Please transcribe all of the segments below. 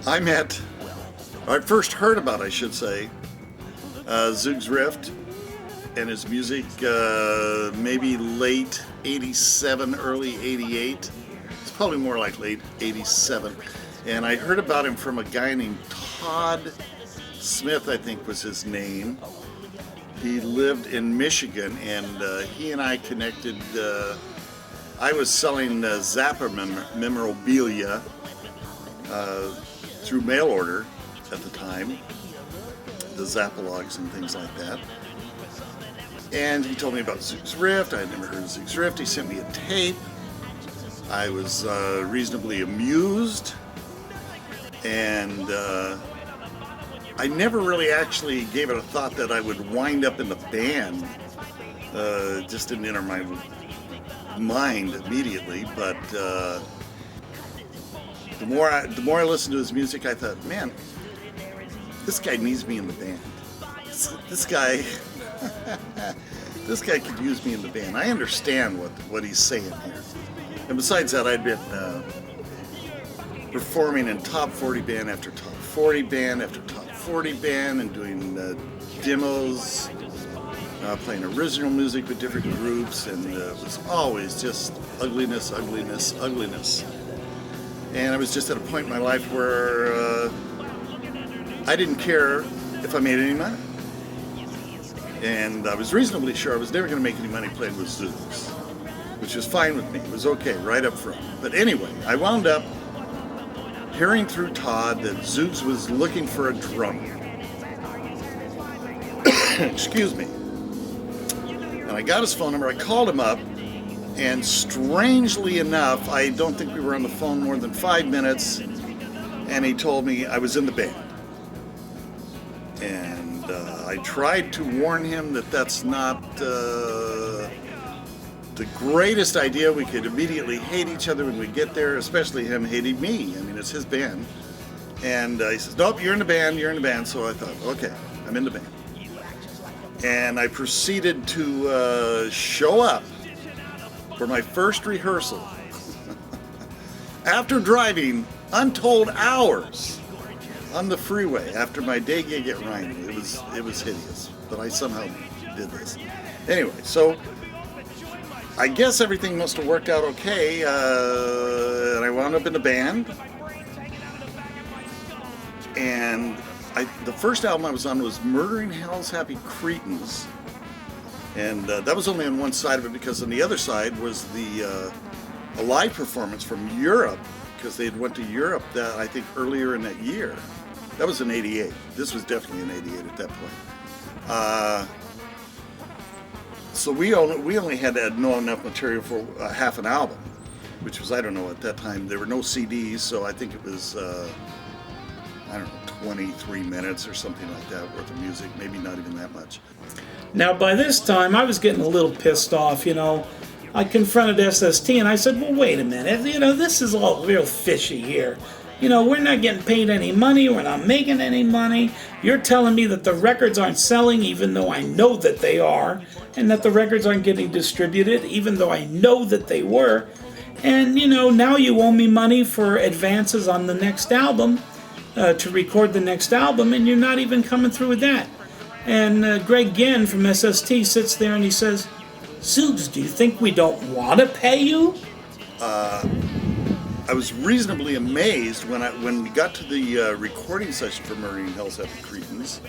I first heard about, I should say, Zoogz Rift and his music maybe late 87, early 88. It's probably more like late 87. And I heard about him from a guy named Todd Smith, I think was his name. He lived in Michigan, and he and I connected. I was selling Zappa memorabilia through mail order at the time, the Zappalogs and things like that. And he told me about Zoogz Rift. I had never heard of Zoogz Rift. He sent me a tape. I was reasonably amused, and I never really actually gave it a thought that I would wind up in the band. Just didn't enter my mind immediately, but the more I listened to his music, I thought, man, this guy needs me in the band. This guy, this guy could use me in the band. I understand what he's saying here. And besides that, I'd been performing in top 40 band after top 40 band after top 40 band, and doing demos, playing original music with different groups, and it was always just ugliness, ugliness, ugliness. And I was just at a point in my life where I didn't care if I made any money. And I was reasonably sure I was never going to make any money playing with Zoogz, which was fine with me. It was okay right up front. But anyway, I wound up hearing through Todd that Zoogz was looking for a drummer. Excuse me. And I got his phone number. I called him up, and strangely enough, I don't think we were on the phone more than 5 minutes, and he told me I was in the band. And I tried to warn him that that's not the greatest idea. We could immediately hate each other when we get there, especially him hating me. I mean, it's his band. And he says, nope, you're in the band, you're in the band. So I thought, okay, I'm in the band. And I proceeded to show up for my first rehearsal after driving untold hours on the freeway after my day gig at Ryan. It was hideous, but I somehow did this. Anyway, so I guess everything must have worked out okay, and I wound up in the band. And the first album I was on was Murdering Hell's Happy Cretins, and that was only on one side of it, because on the other side was a live performance from Europe, because they had went to Europe that I think earlier in that year. That was in '88. This was definitely in '88 at that point. So we only had to know enough material for half an album, which was, I don't know, at that time there were no CDs, so I think it was I don't know, 23 minutes or something like that worth of music, maybe not even that much. Now by this time I was getting a little pissed off, you know. I confronted SST and I said, well, wait a minute, you know, this is all real fishy here. You know, we're not getting paid any money, we're not making any money. You're telling me that the records aren't selling, even though I know that they are, and that the records aren't getting distributed, even though I know that they were. And, you know, now you owe me money for advances on the next album, to record the next album, and you're not even coming through with that. And Greg Ginn from SST sits there and he says, Zoogz, do you think we don't want to pay you? I was reasonably amazed when we got to the recording session for Murdering Hell's Happy Cretins,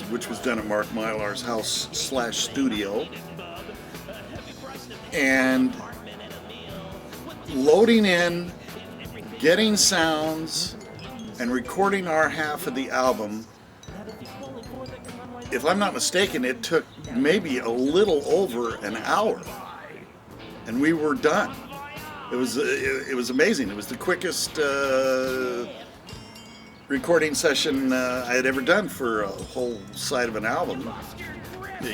which was done at Mark Mylar's house/studio, and loading in, getting sounds, and recording our half of the album. If I'm not mistaken, it took maybe a little over an hour, and we were done. It was amazing. It was the quickest recording session I had ever done for a whole side of an album.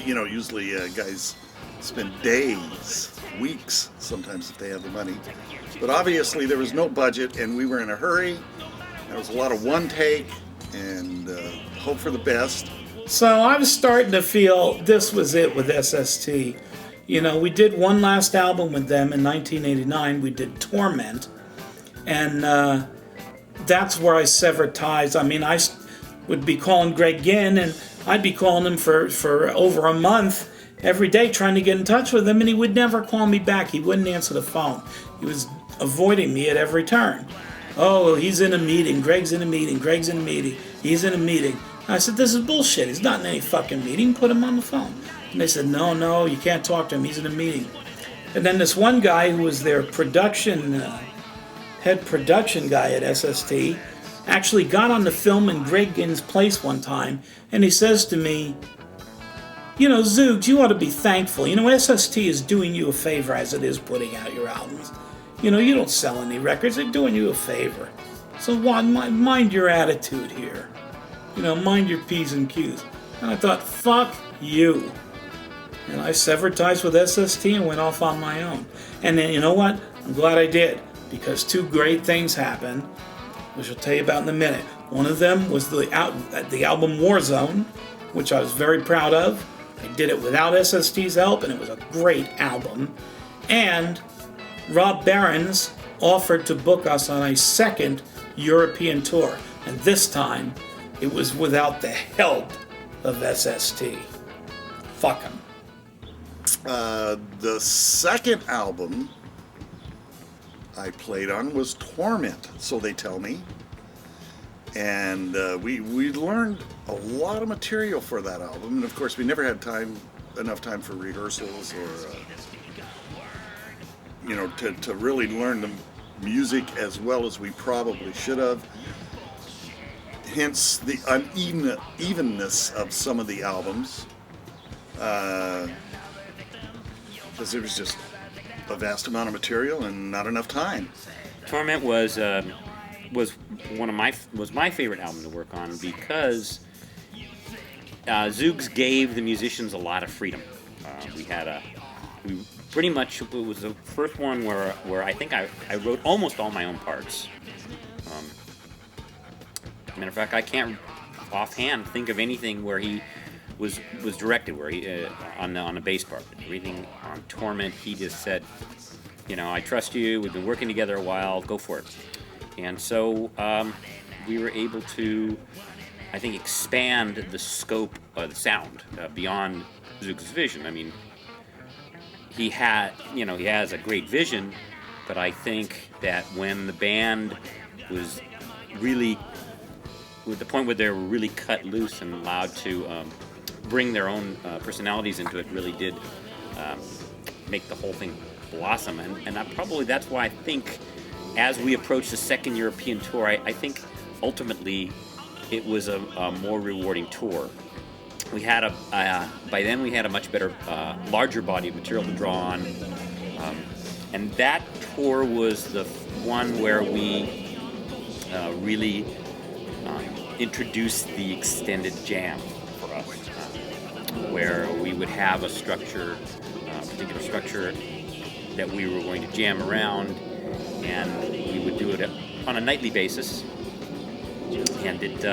You know, usually guys spend days, weeks, sometimes if they have the money. But obviously there was no budget, and we were in a hurry. There was a lot of one take and hope for the best. So I was starting to feel this was it with SST. You know, we did one last album with them in 1989. We did Torment. And that's where I severed ties. I mean, would be calling Greg Ginn, and I'd be calling him for over a month every day trying to get in touch with him, and he would never call me back. He wouldn't answer the phone. He was avoiding me at every turn. Oh, he's in a meeting. Greg's in a meeting. Greg's in a meeting. He's in a meeting. I said, this is bullshit. He's not in any fucking meeting. Put him on the phone. And they said, no, you can't talk to him. He's in a meeting. And then this one guy who was their head production guy at SST actually got on the film in Greg Ginn's place one time, and he says to me, you know, Zoogz, you ought to be thankful. You know, SST is doing you a favor as it is putting out your albums. You know, you don't sell any records. They're doing you a favor. So mind your attitude here. You know, mind your P's and Q's. And I thought, fuck you. And I severed ties with SST and went off on my own. And then, you know what? I'm glad I did, because two great things happened, which I'll tell you about in a minute. One of them was the album Warzone, which I was very proud of. I did it without SST's help, and it was a great album. And Rob Barons offered to book us on a second European tour, and this time it was without the help of SST. Fuck him. The second album I played on was Torment, so they tell me. And we learned a lot of material for that album, and of course we never had enough time for rehearsals or you know, to really learn the music as well as we probably should have. Hence the unevenness of some of the albums, because there was just a vast amount of material and not enough time. Torment was my favorite album to work on, because Zoogz gave the musicians a lot of freedom. Pretty much, it was the first one where I think I wrote almost all my own parts. Matter of fact, I can't offhand think of anything where he was directed, where he on the bass part. Everything on Torment, he just said, you know, I trust you. We've been working together a while. Go for it. And so we were able to, I think, expand the scope of the sound beyond Zoogz's vision. I mean, he has a great vision, but I think that when the band was really, with the point where they were really cut loose and allowed to bring their own personalities into it, really did make the whole thing blossom. And that's why I think, as we approached the second European tour, I think ultimately it was a more rewarding tour. We had by then we had a much better, larger body of material to draw on, and that tour was the one where we really introduced the extended jam for us, where we would have a particular structure that we were going to jam around, and we would do it on a nightly basis, and it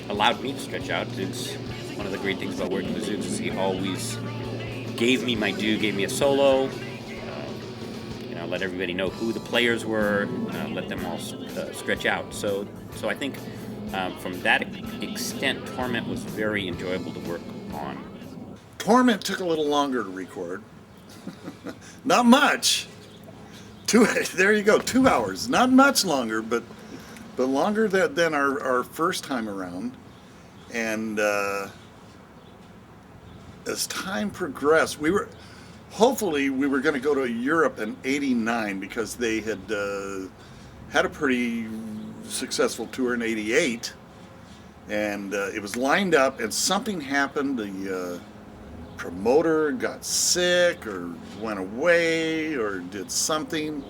allowed me to stretch out. It's one of the great things about working with Zoogz is he always gave me my due, gave me a solo, let everybody know who the players were, let them all stretch out. So I think from that extent, Torment was very enjoyable to work on. Torment took a little longer to record. Not much. There you go, 2 hours. Not much longer, but longer than our first time around. And as time progressed, we were going to go to Europe in '89, because they had had a pretty successful tour in '88, and it was lined up, and something happened. The promoter got sick or went away or did something.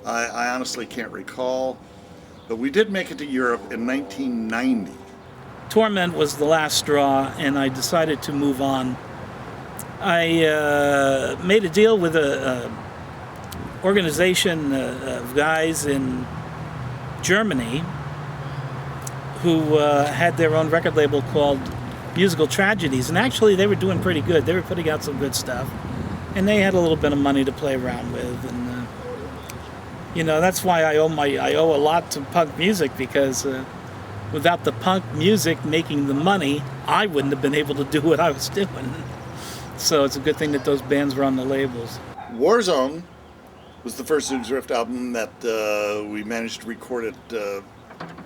I honestly can't recall, but we did make it to Europe in 1990. Torment was the last straw, and I decided to move on. I made a deal with a organization of guys in Germany who had their own record label called Musical Tragedies, and actually they were doing pretty good. They were putting out some good stuff, and they had a little bit of money to play around with, and You know, that's why I owe a lot to punk music, because without the punk music making the money, I wouldn't have been able to do what I was doing. So it's a good thing that those bands were on the labels. Warzone was the first Zoogz Rift album that we managed to record at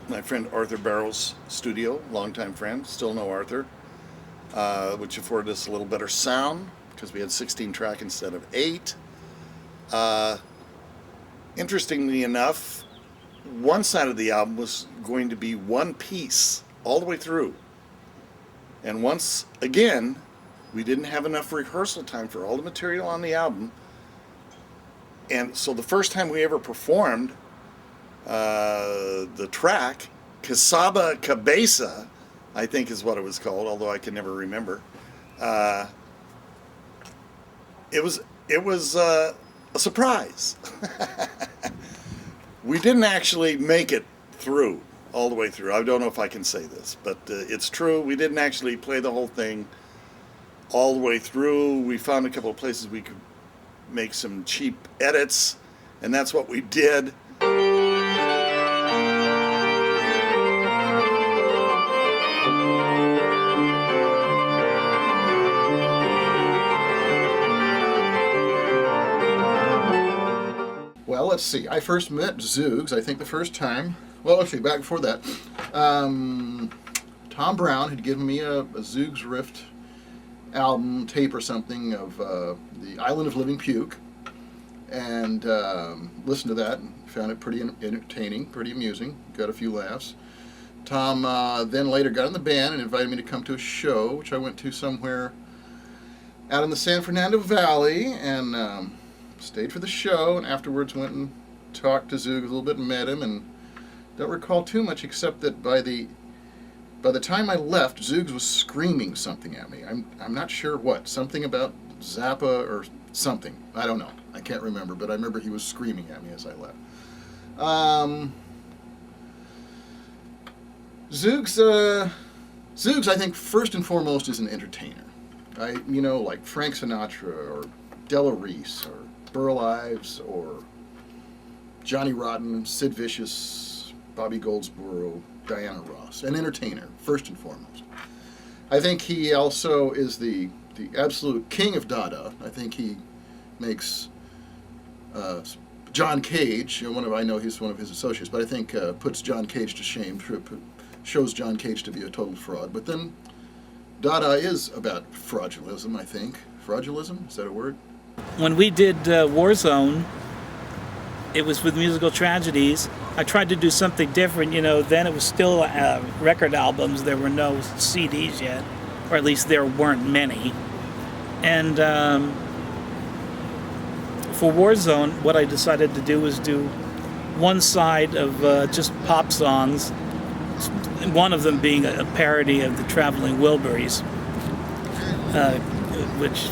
my friend Arthur Barrow's studio, longtime friend, still know Arthur, which afforded us a little better sound because we had 16 track instead of 8. Interestingly enough, one side of the album was going to be one piece all the way through. And once again, we didn't have enough rehearsal time for all the material on the album. And so the first time we ever performed the track, Casaba Cabeza, I think is what it was called, although I can never remember. It was a surprise. We didn't actually make it through, all the way through. I don't know if I can say this, but it's true. We didn't actually play the whole thing all the way through. We found a couple of places we could make some cheap edits, and that's what we did. Well, let's see. I first met Zoogz, I think the first time. Well, actually, back before that. Tom Brown had given me a Zoogz Rift album, tape or something, of The Island of Living Puke. And listened to that and found it pretty entertaining, pretty amusing. Got a few laughs. Tom then later got in the band and invited me to come to a show, which I went to somewhere out in the San Fernando Valley, and stayed for the show, and afterwards went and talked to Zoogz a little bit and met him, and don't recall too much except that by the time I left, Zoogz was screaming something at me. I'm not sure what, something about Zappa or something. I don't know. I can't remember, but I remember he was screaming at me as I left. Zoogz, I think, first and foremost is an entertainer. Like Frank Sinatra or Della Reese or Burl Ives or Johnny Rotten, Sid Vicious, Bobby Goldsboro, Diana Ross. An entertainer, first and foremost. I think he also is the absolute king of Dada. I think he makes John Cage, I know he's one of his associates, but I think puts John Cage to shame, shows John Cage to be a total fraud. But then Dada is about fraudulism, I think. Fraudulism, is that a word? When we did Warzone, it was with Musical Tragedies. I tried to do something different, then it was still record albums. There were no CDs yet, or at least there weren't many. And for Warzone, what I decided to do was do one side of just pop songs, one of them being a parody of the Traveling Wilburys, which...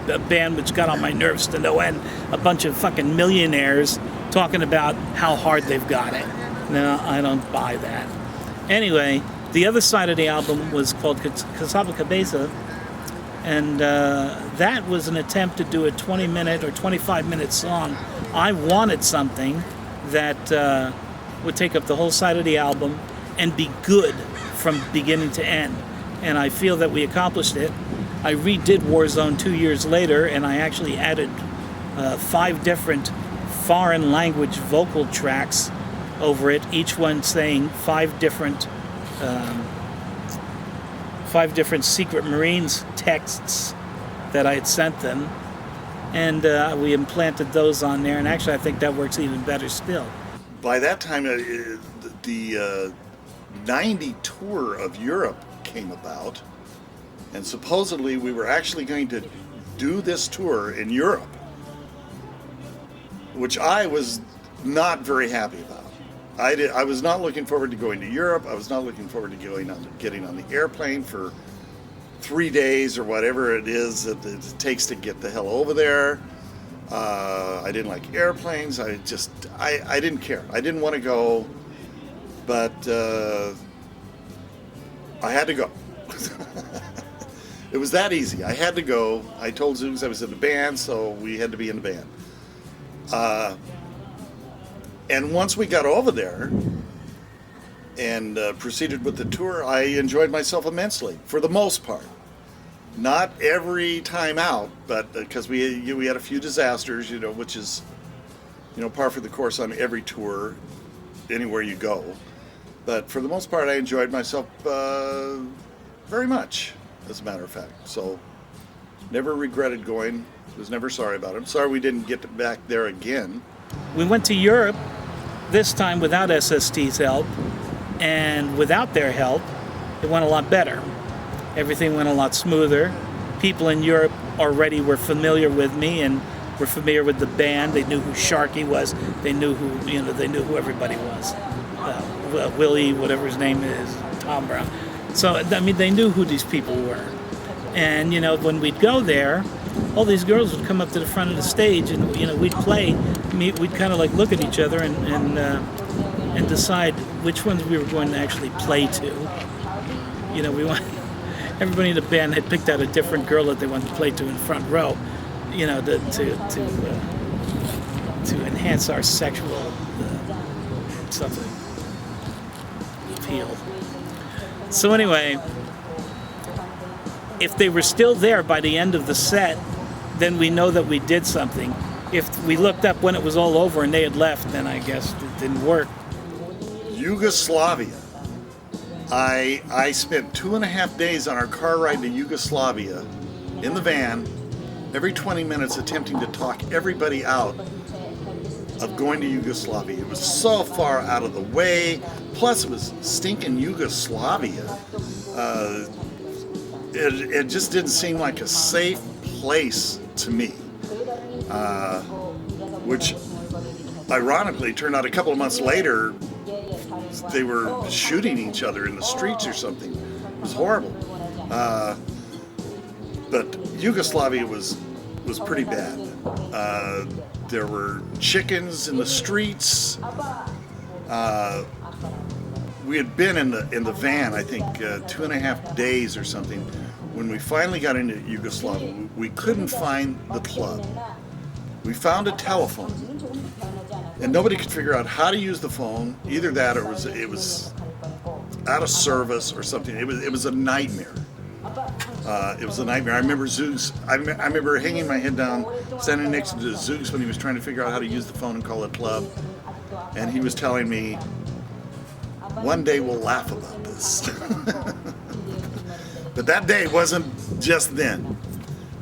a band which got on my nerves to no end. A bunch of fucking millionaires talking about how hard they've got it. No, I don't buy that. Anyway, the other side of the album was called Casaba Cabeza, and that was an attempt to do a 20-minute or 25-minute song. I wanted something that would take up the whole side of the album and be good from beginning to end. And I feel that we accomplished it. I redid Warzone 2 years later, and I actually added 5 different foreign language vocal tracks over it, each one saying 5 different Secret Marines texts that I had sent them, and we implanted those on there, and actually I think that works even better still. By that time, the 90 tour of Europe came about. And supposedly we were actually going to do this tour in Europe, which I was not very happy about. I was not looking forward to going to Europe. I was not looking forward to getting on the airplane for 3 days or whatever it is that it takes to get the hell over there. I didn't like airplanes. I didn't care. I didn't want to go, but I had to go. It was that easy. I had to go. I told Zoogz I was in the band, so we had to be in the band. And once we got over there and proceeded with the tour, I enjoyed myself immensely, for the most part. Not every time out, but because we had a few disasters, which is, par for the course on every tour, anywhere you go. But for the most part, I enjoyed myself very much, as a matter of fact. So, never regretted going. Was never sorry about it. I'm sorry we didn't get back there again. We went to Europe, this time without SST's help, and without their help, it went a lot better. Everything went a lot smoother. People in Europe already were familiar with me and were familiar with the band. They knew who Sharky was. They knew who everybody was. Willie, whatever his name is, Tom Brown. So, I mean, they knew who these people were. And, when we'd go there, all these girls would come up to the front of the stage and, we'd play. We'd kind of like look at each other and decide which ones we were going to actually play to. Everybody in the band had picked out a different girl that they wanted to play to in front row, to enhance our sexual appeal. So anyway, if they were still there by the end of the set, then we know that we did something. If we looked up when it was all over and they had left, then I guess it didn't work. Yugoslavia. I spent 2.5 days on our car ride to Yugoslavia in the van, every 20 minutes attempting to talk everybody out of going to Yugoslavia. It was so far out of the way, plus it was stinking Yugoslavia. It just didn't seem like a safe place to me, which ironically turned out a couple of months later they were shooting each other in the streets or something. It was horrible. But Yugoslavia was pretty bad. There were chickens in the streets. We had been in the van, I think, 2.5 days or something. When we finally got into Yugoslavia, we couldn't find the club. We found a telephone, and nobody could figure out how to use the phone. Either that, or it was out of service or something. It was a nightmare. It was a nightmare. I remember Zoogz. I remember hanging my head down, standing next to Zoogz when he was trying to figure out how to use the phone and call a club, and he was telling me, "One day we'll laugh about this." But that day wasn't just then.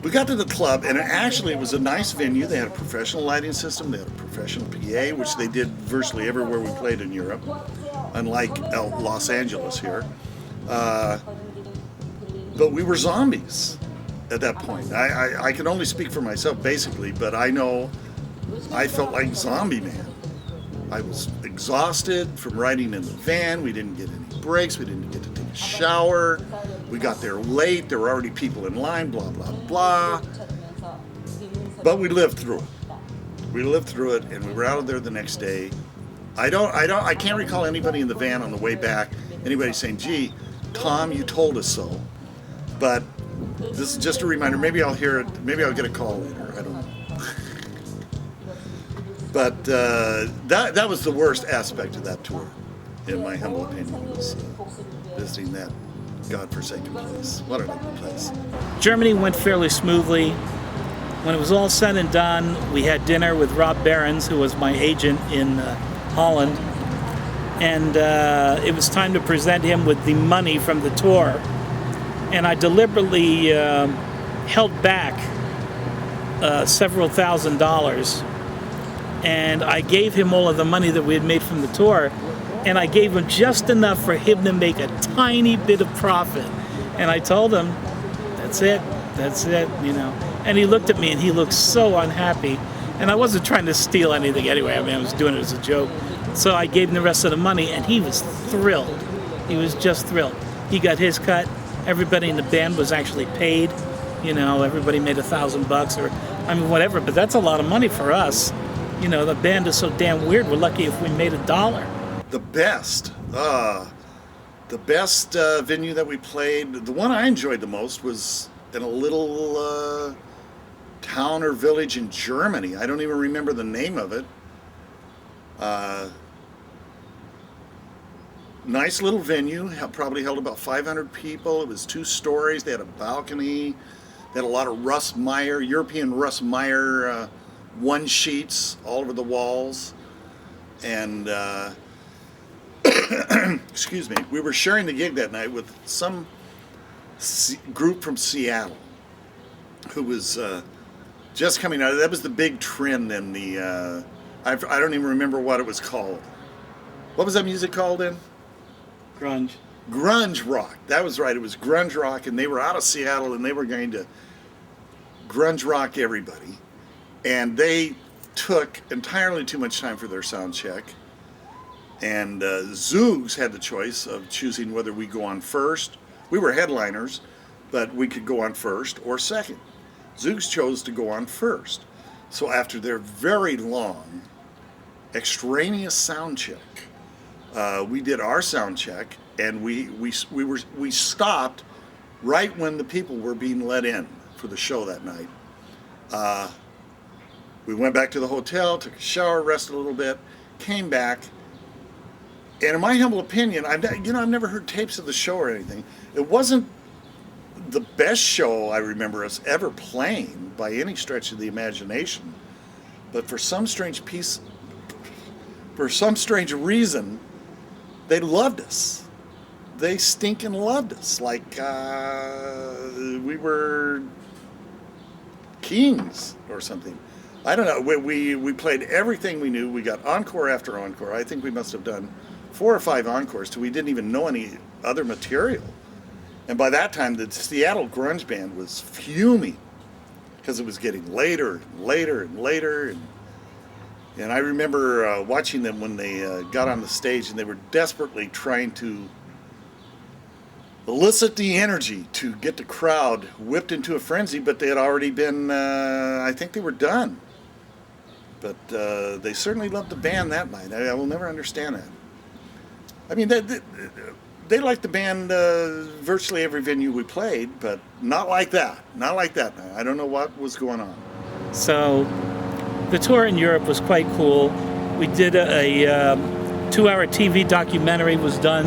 We got to the club, and it was a nice venue. They had a professional lighting system. They had a professional PA, which they did virtually everywhere we played in Europe, unlike Los Angeles here. But we were zombies at that point. I can only speak for myself, basically, but I know I felt like zombie man. I was exhausted from riding in the van. We didn't get any breaks. We didn't get to take a shower. We got there late. There were already people in line, blah, blah, blah. But we lived through it. We lived through it, and we were out of there the next day. I can't recall anybody in the van on the way back, anybody saying, "Gee, Tom, you told us so." But this is just a reminder. Maybe I'll hear it. Maybe I'll get a call later. I don't know. But that was the worst aspect of that tour, in my humble opinion, was visiting that godforsaken place. What an ugly place. Germany went fairly smoothly. When it was all said and done, we had dinner with Rob Behrens, who was my agent in Holland, and it was time to present him with the money from the tour. And I deliberately held back several $1,000s, and I gave him all of the money that we had made from the tour, and I gave him just enough for him to make a tiny bit of profit. And I told him, that's it, And he looked at me and he looked so unhappy. And I wasn't trying to steal anything anyway. I mean, I was doing it as a joke. So I gave him the rest of the money, and he was thrilled. He was just thrilled. He got his cut. Everybody in the band was actually paid. Everybody made $1,000 or, whatever. But that's a lot of money for us. The band is so damn weird. We're lucky if we made $1. The best venue that we played, the one I enjoyed the most was in a little town or village in Germany. I don't even remember the name of it. Nice little venue, probably held about 500 people. It was 2 stories. They had a balcony. They had a lot of Russ Meyer, European Russ Meyer one sheets all over the walls. And, excuse me, we were sharing the gig that night with some group from Seattle who was just coming out. That was the big trend in the, I don't even remember what it was called. What was that music called then? Grunge. Grunge rock. That was right. It was grunge rock, and they were out of Seattle, and they were going to grunge rock everybody. And they took entirely too much time for their sound check. And Zoogz had the choice of choosing whether we go on first. We were headliners, but we could go on first or second. Zoogz chose to go on first. So after their very long, extraneous sound check, we did our sound check, and we stopped right when the people were being let in for the show that night. We went back to the hotel, took a shower, rested a little bit, came back, and in my humble opinion, I've never heard tapes of the show or anything. It wasn't the best show I remember us ever playing by any stretch of the imagination, but for some strange reason, they loved us. They stinking loved us. Like we were kings or something. I don't know. We played everything we knew. We got encore after encore. I think we must have done 4 or 5 encores till we didn't even know any other material. And by that time, the Seattle grunge band was fuming because it was getting later and later and later. And I remember watching them when they got on the stage, and they were desperately trying to elicit the energy to get the crowd whipped into a frenzy, but they had already been, I think they were done. But they certainly loved the band that night. I will never understand that. I mean, they liked the band virtually every venue we played, but not like that. Not like that night. I don't know what was going on. So the tour in Europe was quite cool. We did a 2-hour TV documentary, was done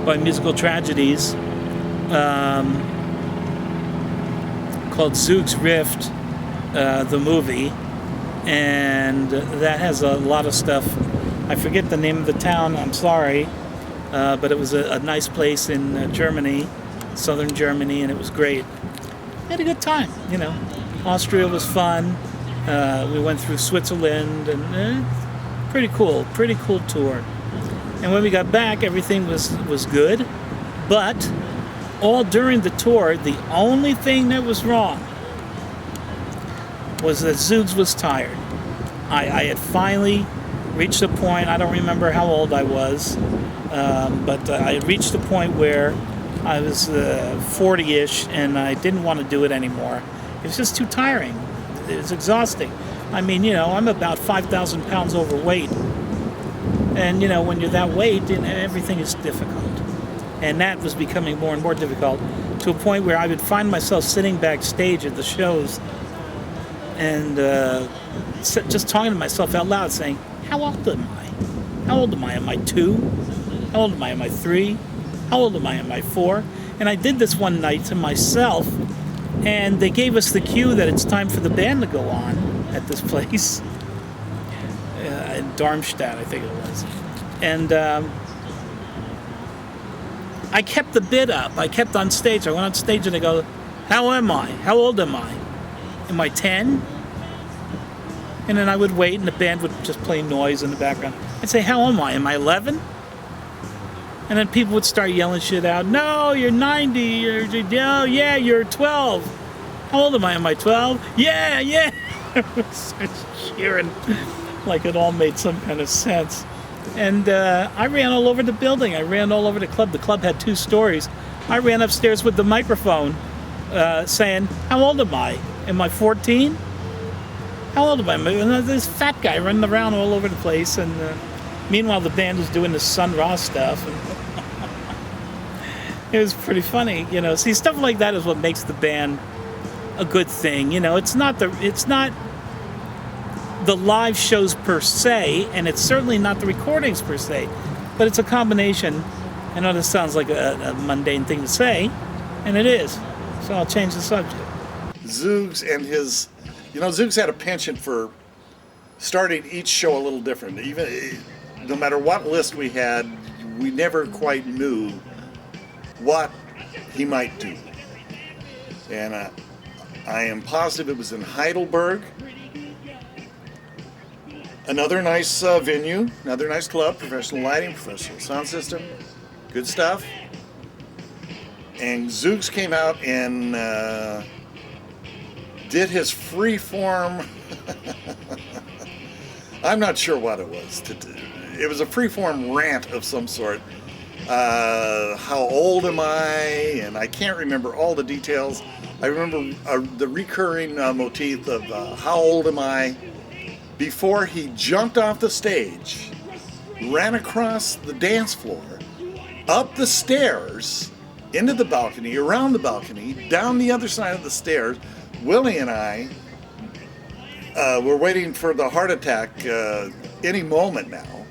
by Musical Tragedies, called Zoogz Rift, the movie, and that has a lot of stuff. I forget the name of the town, I'm sorry, but it was a nice place in Germany, southern Germany, and it was great. We had a good time, Austria was fun. We went through Switzerland, and pretty cool tour. And when we got back, everything was good, but all during the tour, the only thing that was wrong was that Zoogz was tired. I had finally reached a point, I don't remember how old I was, but I had reached a point where I was 40-ish, and I didn't want to do it anymore. It was just too tiring. It was exhausting. I mean, I'm about 5,000 pounds overweight. And, when you're that weight, everything is difficult. And that was becoming more and more difficult, to a point where I would find myself sitting backstage at the shows and just talking to myself out loud, saying, how old am I? How old am I? Am I 2? How old am I? Am I 3? How old am I? Am I 4? And I did this one night to myself, and they gave us the cue that it's time for the band to go on at this place. In Darmstadt, I think it was. And I kept the bid up. I kept on stage. I went on stage and I go, how am I? How old am I? Am I 10? And then I would wait, and the band would just play noise in the background. I'd say, how am I? Am I 11? And then people would start yelling shit out. No, you're 90. Yeah, you're 12. How old am I? Am I 12? Yeah. Cheering like it all made some kind of sense. And I ran all over the building. I ran all over the club. The club had 2 stories. I ran upstairs with the microphone saying, how old am I? Am I 14? How old am I? And this fat guy running around all over the place. And meanwhile, the band was doing this Sun Ra stuff. And it was pretty funny. See, stuff like that is what makes the band a good thing. It's not the live shows per se, and it's certainly not the recordings per se, but it's a combination. I know this sounds like a mundane thing to say, and it is. So I'll change the subject. Zoogz and his, Zoogz had a penchant for starting each show a little different. Even no matter what list we had, we never quite knew what he might do. And I am positive it was in Heidelberg. Another nice venue, another nice club, professional lighting, professional sound system, good stuff. And Zoogz came out and did his free form. I'm not sure what it was. It was a free form rant of some sort. How old am I? And I can't remember all the details. I remember the recurring motif of how old am I, before he jumped off the stage, ran across the dance floor, up the stairs, into the balcony, around the balcony, down the other side of the stairs. Willie and I were waiting for the heart attack any moment now.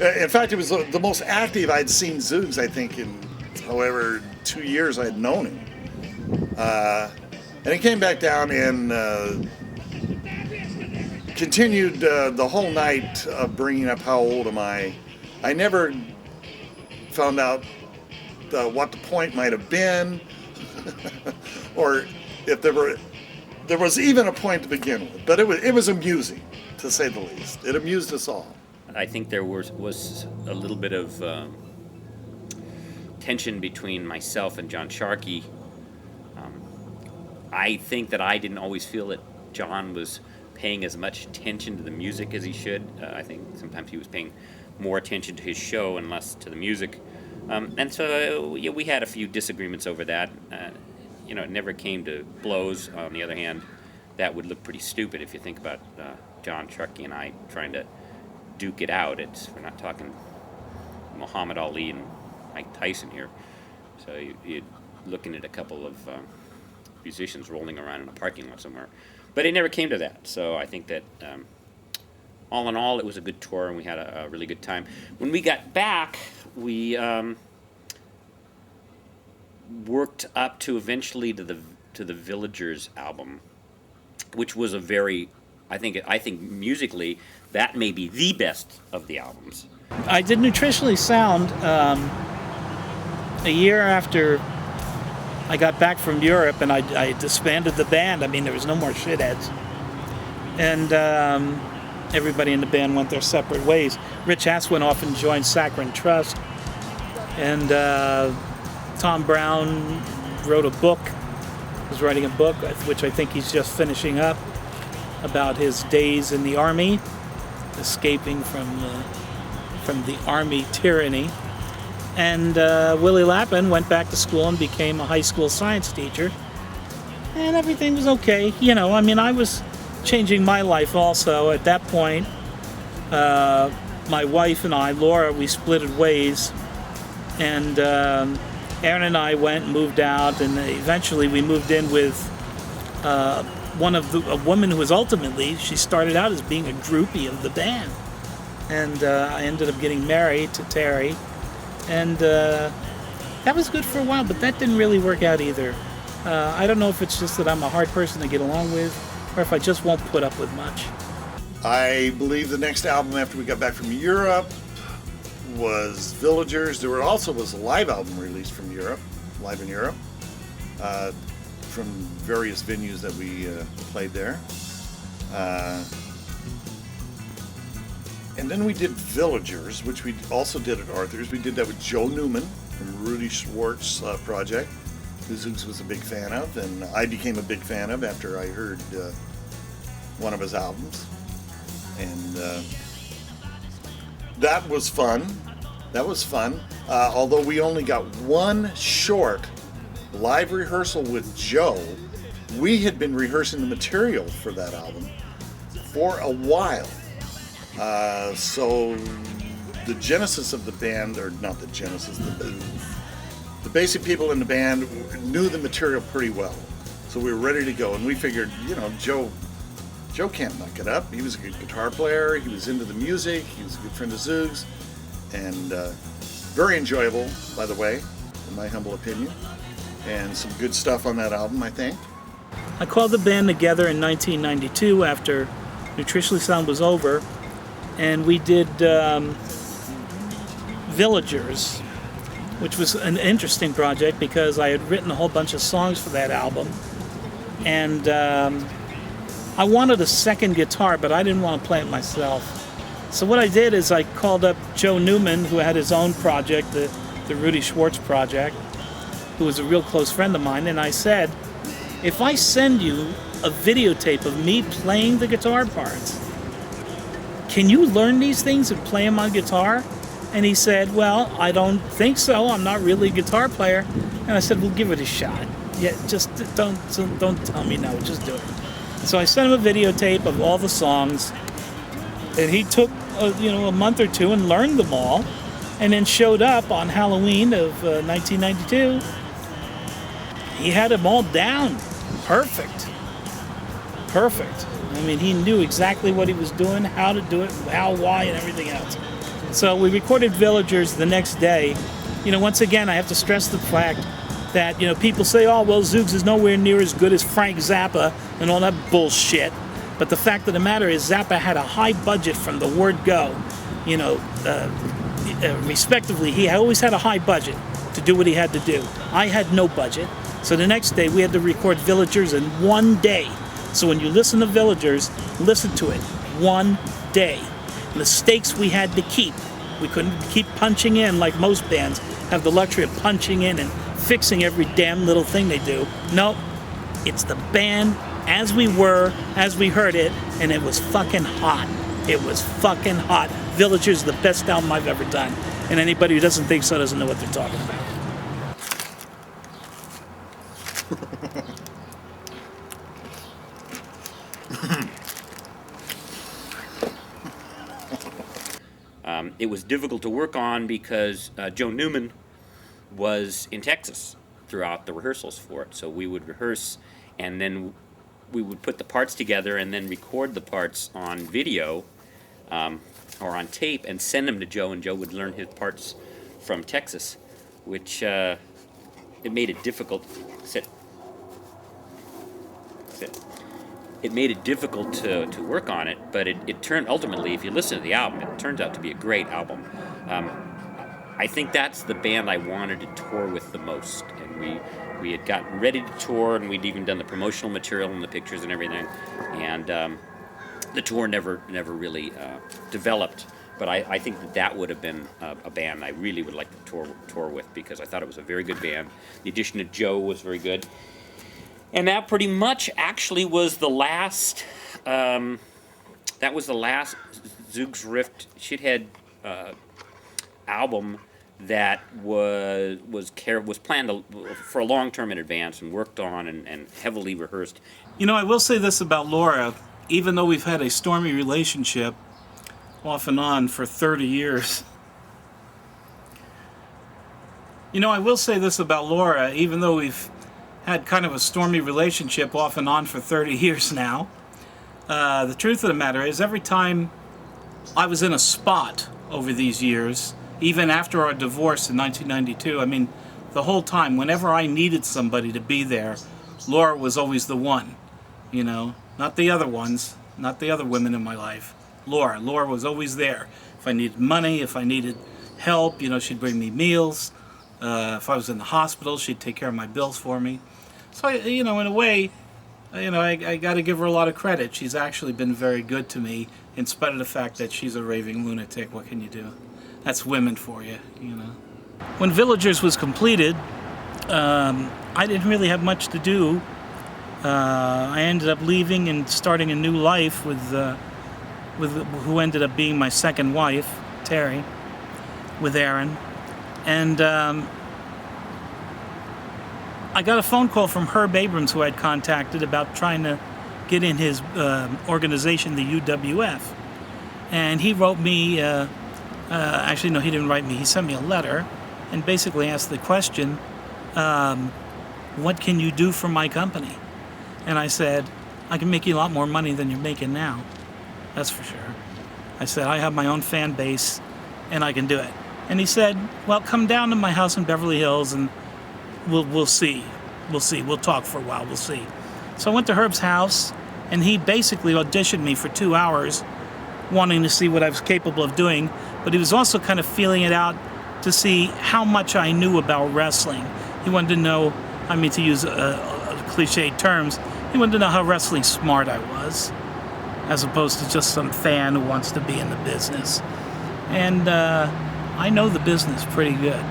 In fact, it was the most active I'd seen Zoogz, I think, in however 2 years I'd known him. And he came back down and continued the whole night of bringing up how old am I. I never found out what the point might have been, or if there was even a point to begin with. But it was amusing, to say the least. It amused us all. I think there was a little bit of tension between myself and John Sharkey. I think that I didn't always feel that John was paying as much attention to the music as he should. I think sometimes he was paying more attention to his show and less to the music. And so we had a few disagreements over that. It never came to blows. On the other hand, that would look pretty stupid if you think about John Sharkey and I trying to duke it out. We're not talking Muhammad Ali and Mike Tyson here. So you're looking at a couple of musicians rolling around in a parking lot somewhere. But it never came to that. So I think that all in all, it was a good tour and we had a really good time. When we got back, we worked up to eventually to the Villagers album, which was a very, I think musically, that may be the best of the albums. I did Nutritionally Sound a year after I got back from Europe, and I disbanded the band. I mean, there was no more shitheads. And everybody in the band went their separate ways. Rich Hass went off and joined Saccharin Trust. And Tom Brown wrote a book, was writing a book, which I think he's just finishing up, about his days in the Army, escaping from the Army tyranny. And Willie Lappin went back to school and became a high school science teacher. And everything was okay. I was changing my life also. At that point, my wife and I, Laura, we splitted ways. And Aaron and I went and moved out. And eventually we moved in with a woman who was ultimately, she started out as being a groupie of the band. And I ended up getting married to Terry. And that was good for a while, but that didn't really work out either. I don't know if it's just that I'm a hard person to get along with, or if I just won't put up with much. I believe the next album after we got back from Europe was Villagers. There was a live album released from Europe, live in Europe, from various venues that we played there. And then we did Villagers, which we also did at Arthur's. We did that with Joe Newman from Rudy Schwartz's project, who Zoogz was a big fan of, and I became a big fan of after I heard one of his albums. And that was fun. Although we only got one short live rehearsal with Joe, we had been rehearsing the material for that album for a while. So the genesis of the band, or not the genesis, the basic people in the band knew the material pretty well. So we were ready to go, and we figured, Joe Joe can't muck it up. He was a good guitar player. He was into the music. He was a good friend of Zoogz. And very enjoyable, by the way, in my humble opinion. And some good stuff on that album, I think. I called the band together in 1992 after Nutritionally Sound was over, and we did Villagers, which was an interesting project because I had written a whole bunch of songs for that album, and I wanted a second guitar, but I didn't want to play it myself. So what I did is I called up Joe Newman, who had his own project, the Rudy Schwartz project, who was a real close friend of mine, and I said, if I send you a videotape of me playing the guitar parts, can you learn these things and play them on guitar? And he said, well, I don't think so. I'm not really a guitar player. And I said, well, give it a shot. Yeah, just don't tell me no, just do it. So I sent him a videotape of all the songs, and he took a month or two and learned them all, and then showed up on Halloween of 1992. He had them all down. Perfect. I mean, he knew exactly what he was doing, how to do it, how, why, and everything else. So we recorded Villagers the next day. Once again, I have to stress the fact that, people say, oh, well, Zoogz is nowhere near as good as Frank Zappa and all that bullshit. But the fact of the matter is Zappa had a high budget from the word go. Respectively, he always had a high budget to do what he had to do. I had no budget. So the next day we had to record Villagers in one day. So when you listen to Villagers, listen to it one day. Mistakes we had to keep. We couldn't keep punching in like most bands have the luxury of punching in and fixing every damn little thing they do. No, it's the band as we were, as we heard it, and it was fucking hot. It was fucking hot. Villagers is the best album I've ever done. And anybody who doesn't think so doesn't know what they're talking about. It was difficult to work on because Joe Newman was in Texas throughout the rehearsals for it. So we would rehearse, and then we would put the parts together and then record the parts on video or on tape and send them to Joe, and Joe would learn his parts from Texas, which it made it difficult. It made it difficult to work on it, but it turned, ultimately, if you listen to the album, it turns out to be a great album. I think that's the band I wanted to tour with the most, and we had gotten ready to tour, and we'd even done the promotional material and the pictures and everything, and the tour never really developed. But I think that would have been a band I really would like to tour with, because I thought it was a very good band. The addition of Joe was very good. And that pretty much actually was the last, that was the last Zoogz Rift Shithead album that was planned for a long term in advance and worked on and heavily rehearsed. I will say this about Laura, even though we've had a stormy relationship off and on for 30 years. I will say this about Laura, even though we've had kind of a stormy relationship off and on for 30 years now. The truth of the matter is, every time I was in a spot over these years, even after our divorce in 1992, I mean, the whole time, whenever I needed somebody to be there, Laura was always the one, not the other ones, not the other women in my life. Laura was always there. If I needed money, if I needed help, she'd bring me meals. If I was in the hospital, she'd take care of my bills for me. So, in a way, I got to give her a lot of credit. She's actually been very good to me, in spite of the fact that she's a raving lunatic. What can you do? That's women for you, When Villagers was completed, I didn't really have much to do. I ended up leaving and starting a new life with who ended up being my second wife, Terry, with Aaron. And I got a phone call from Herb Abrams, who I'd contacted about trying to get in his organization, the UWF. And he wrote me, actually, no, he didn't write me. He sent me a letter and basically asked the question, what can you do for my company? And I said, I can make you a lot more money than you're making now. That's for sure. I said, I have my own fan base, and I can do it. And he said, well, come down to my house in Beverly Hills, and we'll see. We'll see. We'll talk for a while. We'll see. So I went to Herb's house, and he basically auditioned me for 2 hours, wanting to see what I was capable of doing. But he was also kind of feeling it out to see how much I knew about wrestling. He wanted to know, I mean, to use cliched terms, he wanted to know how wrestling smart I was, as opposed to just some fan who wants to be in the business. And I know the business pretty good.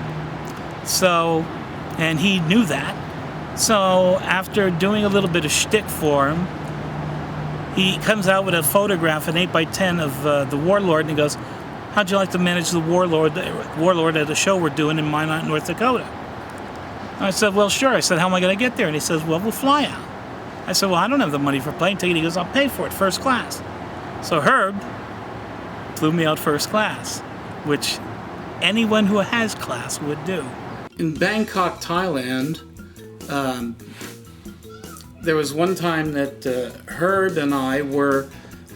So, and he knew that. So after doing a little bit of shtick for him, he comes out with a photograph, an 8x10 of the Warlord, and he goes, how'd you like to manage the Warlord at a show we're doing in Minot, North Dakota? I said, well, sure. I said, how am I going to get there? And he says, well, we'll fly out. I said, well, I don't have the money for a plane ticket. He goes, I'll pay for it, first class. So Herb flew me out first class, which anyone who has class would do. In Bangkok, Thailand, there was one time that Herb and I were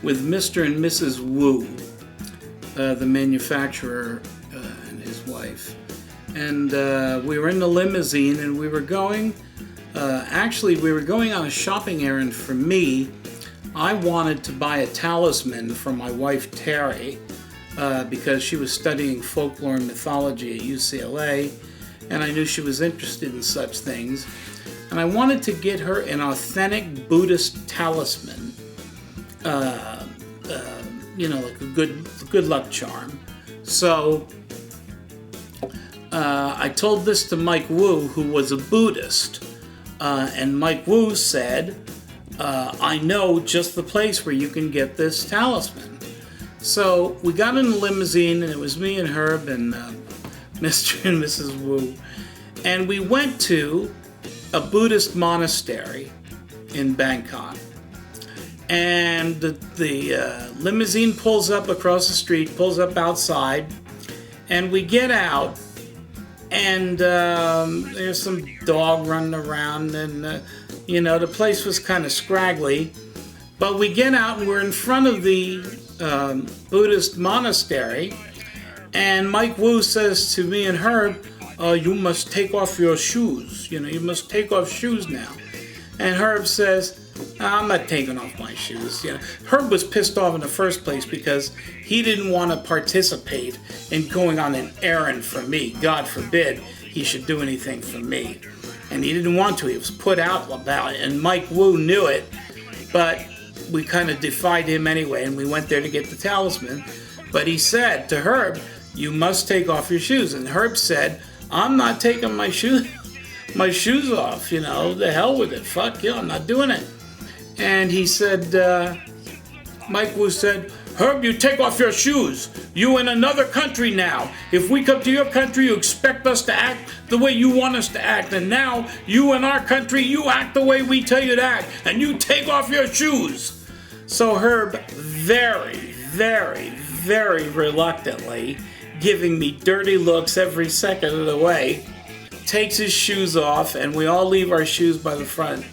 with Mr. and Mrs. Wu, the manufacturer and his wife. And we were in the limousine, and we were going, we were going on a shopping errand for me. I wanted to buy a talisman for my wife, Terry, because she was studying folklore and mythology at UCLA, and I knew she was interested in such things. And I wanted to get her an authentic Buddhist talisman, like a good luck charm. So I told this to Mike Wu, who was a Buddhist, and Mike Wu said, I know just the place where you can get this talisman. So we got in the limousine, and it was me and Herb and Mr. and Mrs. Wu, and we went to a Buddhist monastery in Bangkok. And the limousine pulls up across the street, pulls up outside, and we get out, and there's some dog running around, and the place was kind of scraggly. But we get out, and we're in front of the Buddhist monastery, and Mike Wu says to me and Herb, you must take off your shoes. You must take off shoes now. And Herb says, I'm not taking off my shoes. Herb was pissed off in the first place because he didn't want to participate in going on an errand for me. God forbid he should do anything for me. And he didn't want to. He was put out about it. And Mike Wu knew it, but we kind of defied him anyway, and we went there to get the talisman. But he said to Herb, you must take off your shoes. And Herb said, I'm not taking my shoes off, the hell with it. Fuck you, I'm not doing it. And he said, Mike Wu said, Herb, you take off your shoes. You in another country now. If we come to your country, you expect us to act the way you want us to act. And now, you in our country, you act the way we tell you to act. And you take off your shoes. So Herb, very, very, very reluctantly, giving me dirty looks every second of the way, takes his shoes off, and we all leave our shoes by the front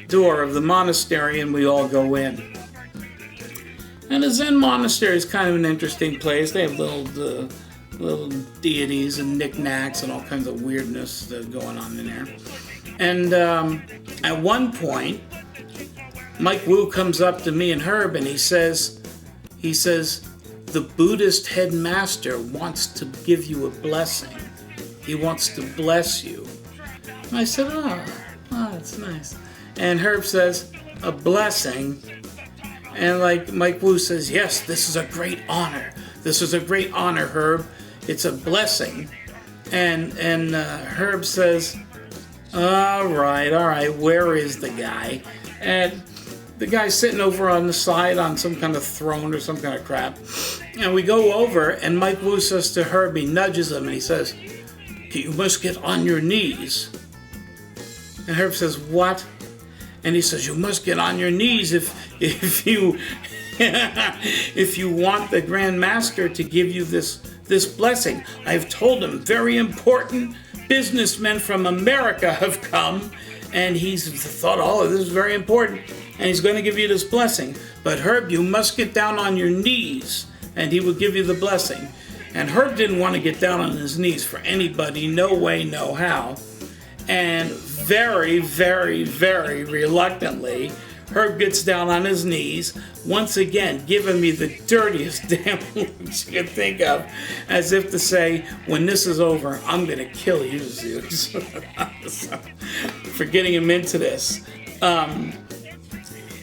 door of the monastery, and we all go in. And the Zen monastery is kind of an interesting place. They have little deities and knickknacks and all kinds of weirdness going on in there. And at one point, Mike Wu comes up to me and Herb, and he says, the Buddhist headmaster wants to give you a blessing. He wants to bless you. And I said, oh, that's nice. And Herb says, a blessing? And Mike Wu says, yes, this is a great honor. This is a great honor, Herb. It's a blessing. And Herb says, all right, where is the guy? And the guy's sitting over on the side on some kind of throne or some kind of crap. And we go over, and Mike Wu says to Herb, he nudges him, and he says, you must get on your knees. And Herb says, what? And he says, you must get on your knees if you if you want the Grand Master to give you this blessing. I've told him very important businessmen from America have come, and he's thought, oh, this is very important. and he's going to give you this blessing. But Herb, you must get down on your knees, and he will give you the blessing. And Herb didn't want to get down on his knees for anybody, no way, no how. And very, very, very reluctantly, Herb gets down on his knees, once again giving me the dirtiest damn looks you can think of, as if to say, when this is over, I'm going to kill you, Zoogz, for getting him into this.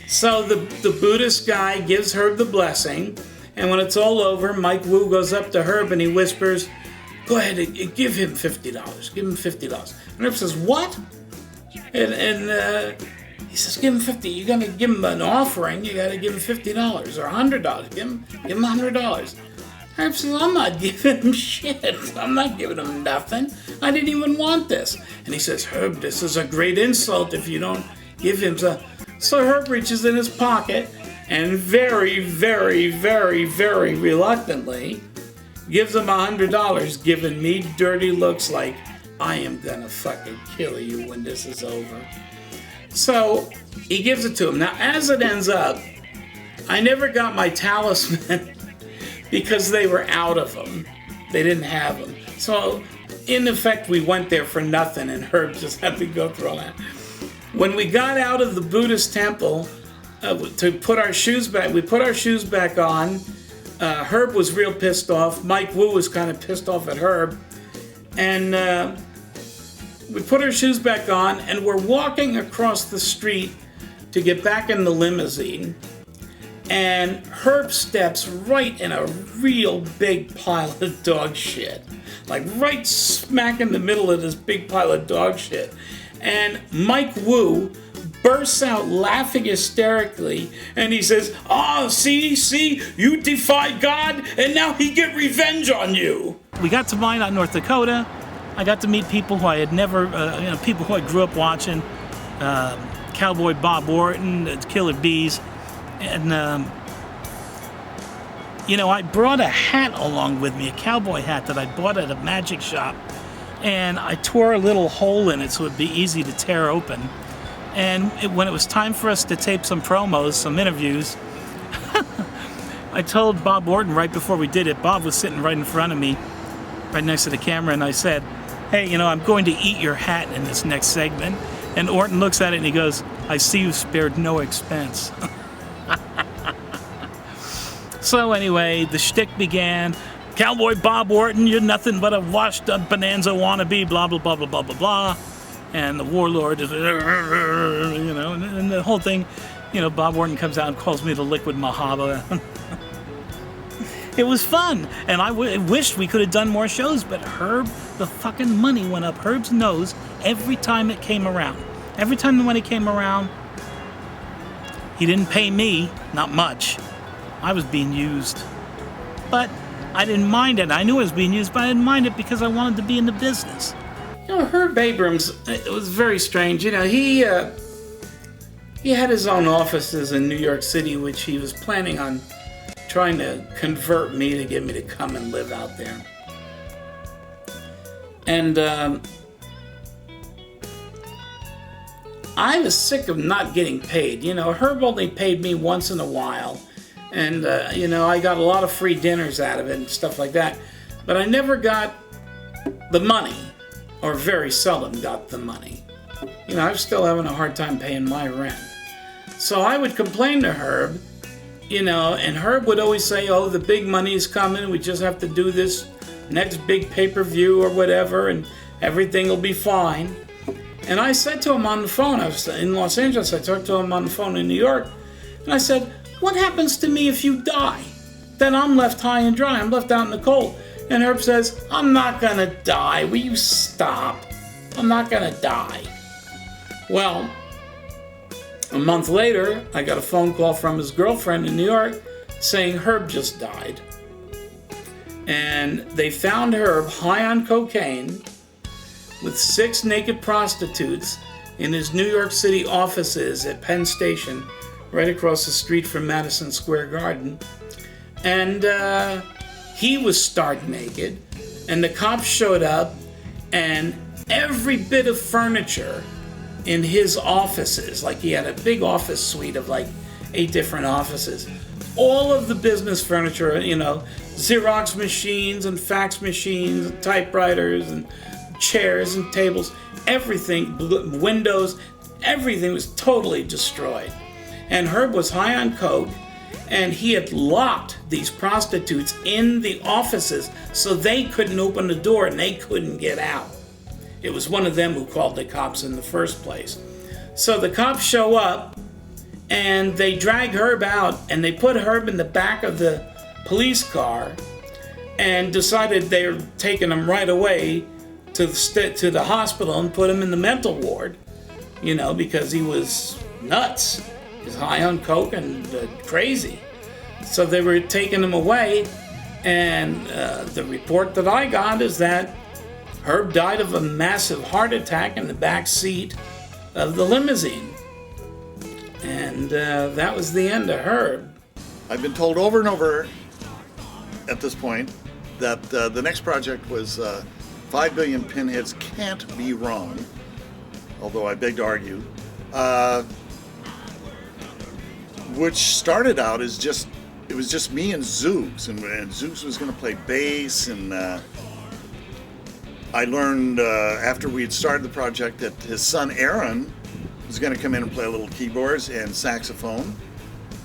So the Buddhist guy gives Herb the blessing, and when it's all over, Mike Wu goes up to Herb and he whispers, go ahead and give him $50. Give him $50. And Herb says, what? And he says, give him 50. You're going to give him an offering. You got to give him $50 or $100. Give him $100. Herb says, I'm not giving him shit. I'm not giving him nothing. I didn't even want this. And he says, Herb, this is a great insult if you don't give him some. So Herb reaches in his pocket and very, very, very, very reluctantly gives him $100, giving me dirty looks like, I am going to fucking kill you when this is over. So he gives it to him. Now, as it ends up, I never got my talisman because they were out of them. They didn't have them. So, in effect, we went there for nothing, and Herb just had to go through all that. When we got out of the Buddhist temple to put our shoes back, we put our shoes back on. Herb was real pissed off. Mike Wu was kind of pissed off at Herb. And we put our shoes back on, and we're walking across the street to get back in the limousine. And Herb steps right in a real big pile of dog shit. Like right smack in the middle of this big pile of dog shit. And Mike Wu bursts out laughing hysterically, and he says, see, you defied God, and now he get revenge on you. We got to Minot, North Dakota. I got to meet people who I had never, people who I grew up watching, Cowboy Bob Orton, Killer Bees, and, I brought a hat along with me, a cowboy hat that I bought at a magic shop, and I tore a little hole in it so it'd be easy to tear open. And when it was time for us to tape some promos, some interviews, I told Bob Orton right before we did it, Bob was sitting right in front of me, right next to the camera, and I said, hey, I'm going to eat your hat in this next segment. And Orton looks at it and he goes, I see you spared no expense. So anyway, the shtick began. Cowboy Bob Orton, you're nothing but a washed-up Bonanza wannabe, blah, blah, blah, blah, blah, blah, blah. And the warlord is, and the whole thing, Bob Orton comes out and calls me the liquid Mahaba. It was fun, and I wished we could have done more shows, but Herb, the fucking money went up Herb's nose every time it came around. Every time the money came around, he didn't pay me, not much. I was being used. But I didn't mind it. I knew I was being used, but I didn't mind it because I wanted to be in the business. Herb Abrams, it was very strange. He had his own offices in New York City, which he was planning on trying to convert me to get me to come and live out there. And I was sick of not getting paid. Herb only paid me once in a while. And, I got a lot of free dinners out of it and stuff like that. But I never got the money, or very seldom got the money. I was still having a hard time paying my rent. So I would complain to Herb, and Herb would always say, oh, the big money's coming, we just have to do this next big pay-per-view or whatever, and everything will be fine. And I said to him on the phone, I was in Los Angeles, I talked to him on the phone in New York, and I said, what happens to me if you die? Then I'm left high and dry, I'm left out in the cold. And Herb says, I'm not gonna die, will you stop? I'm not gonna die. Well, a month later, I got a phone call from his girlfriend in New York saying Herb just died. And they found Herb high on cocaine with 6 naked prostitutes in his New York City offices at Penn Station, right across the street from Madison Square Garden. And he was stark naked, and the cops showed up, and every bit of furniture in his offices. Like he had a big office suite of like 8 different offices. All of the business furniture, you know, Xerox machines and fax machines, and typewriters and chairs and tables, everything, windows, everything was totally destroyed. And Herb was high on coke, and he had locked these prostitutes in the offices so they couldn't open the door and they couldn't get out. It was one of them who called the cops in the first place. So the cops show up and they drag Herb out, and they put Herb in the back of the police car and decided they were taking him right away to the hospital and put him in the mental ward, you know, because he was nuts. He was high on coke and crazy. So they were taking him away, and the report that I got is that Herb died of a massive heart attack in the back seat of the limousine. And that was the end of Herb. I've been told over and over at this point that the next project was 5 Billion Pinheads Can't Be Wrong, although I beg to argue, which started out as it was just me and Zoogz, and Zoogz was going to play bass, and I learned after we had started the project that his son Aaron was going to come in and play a little keyboards and saxophone,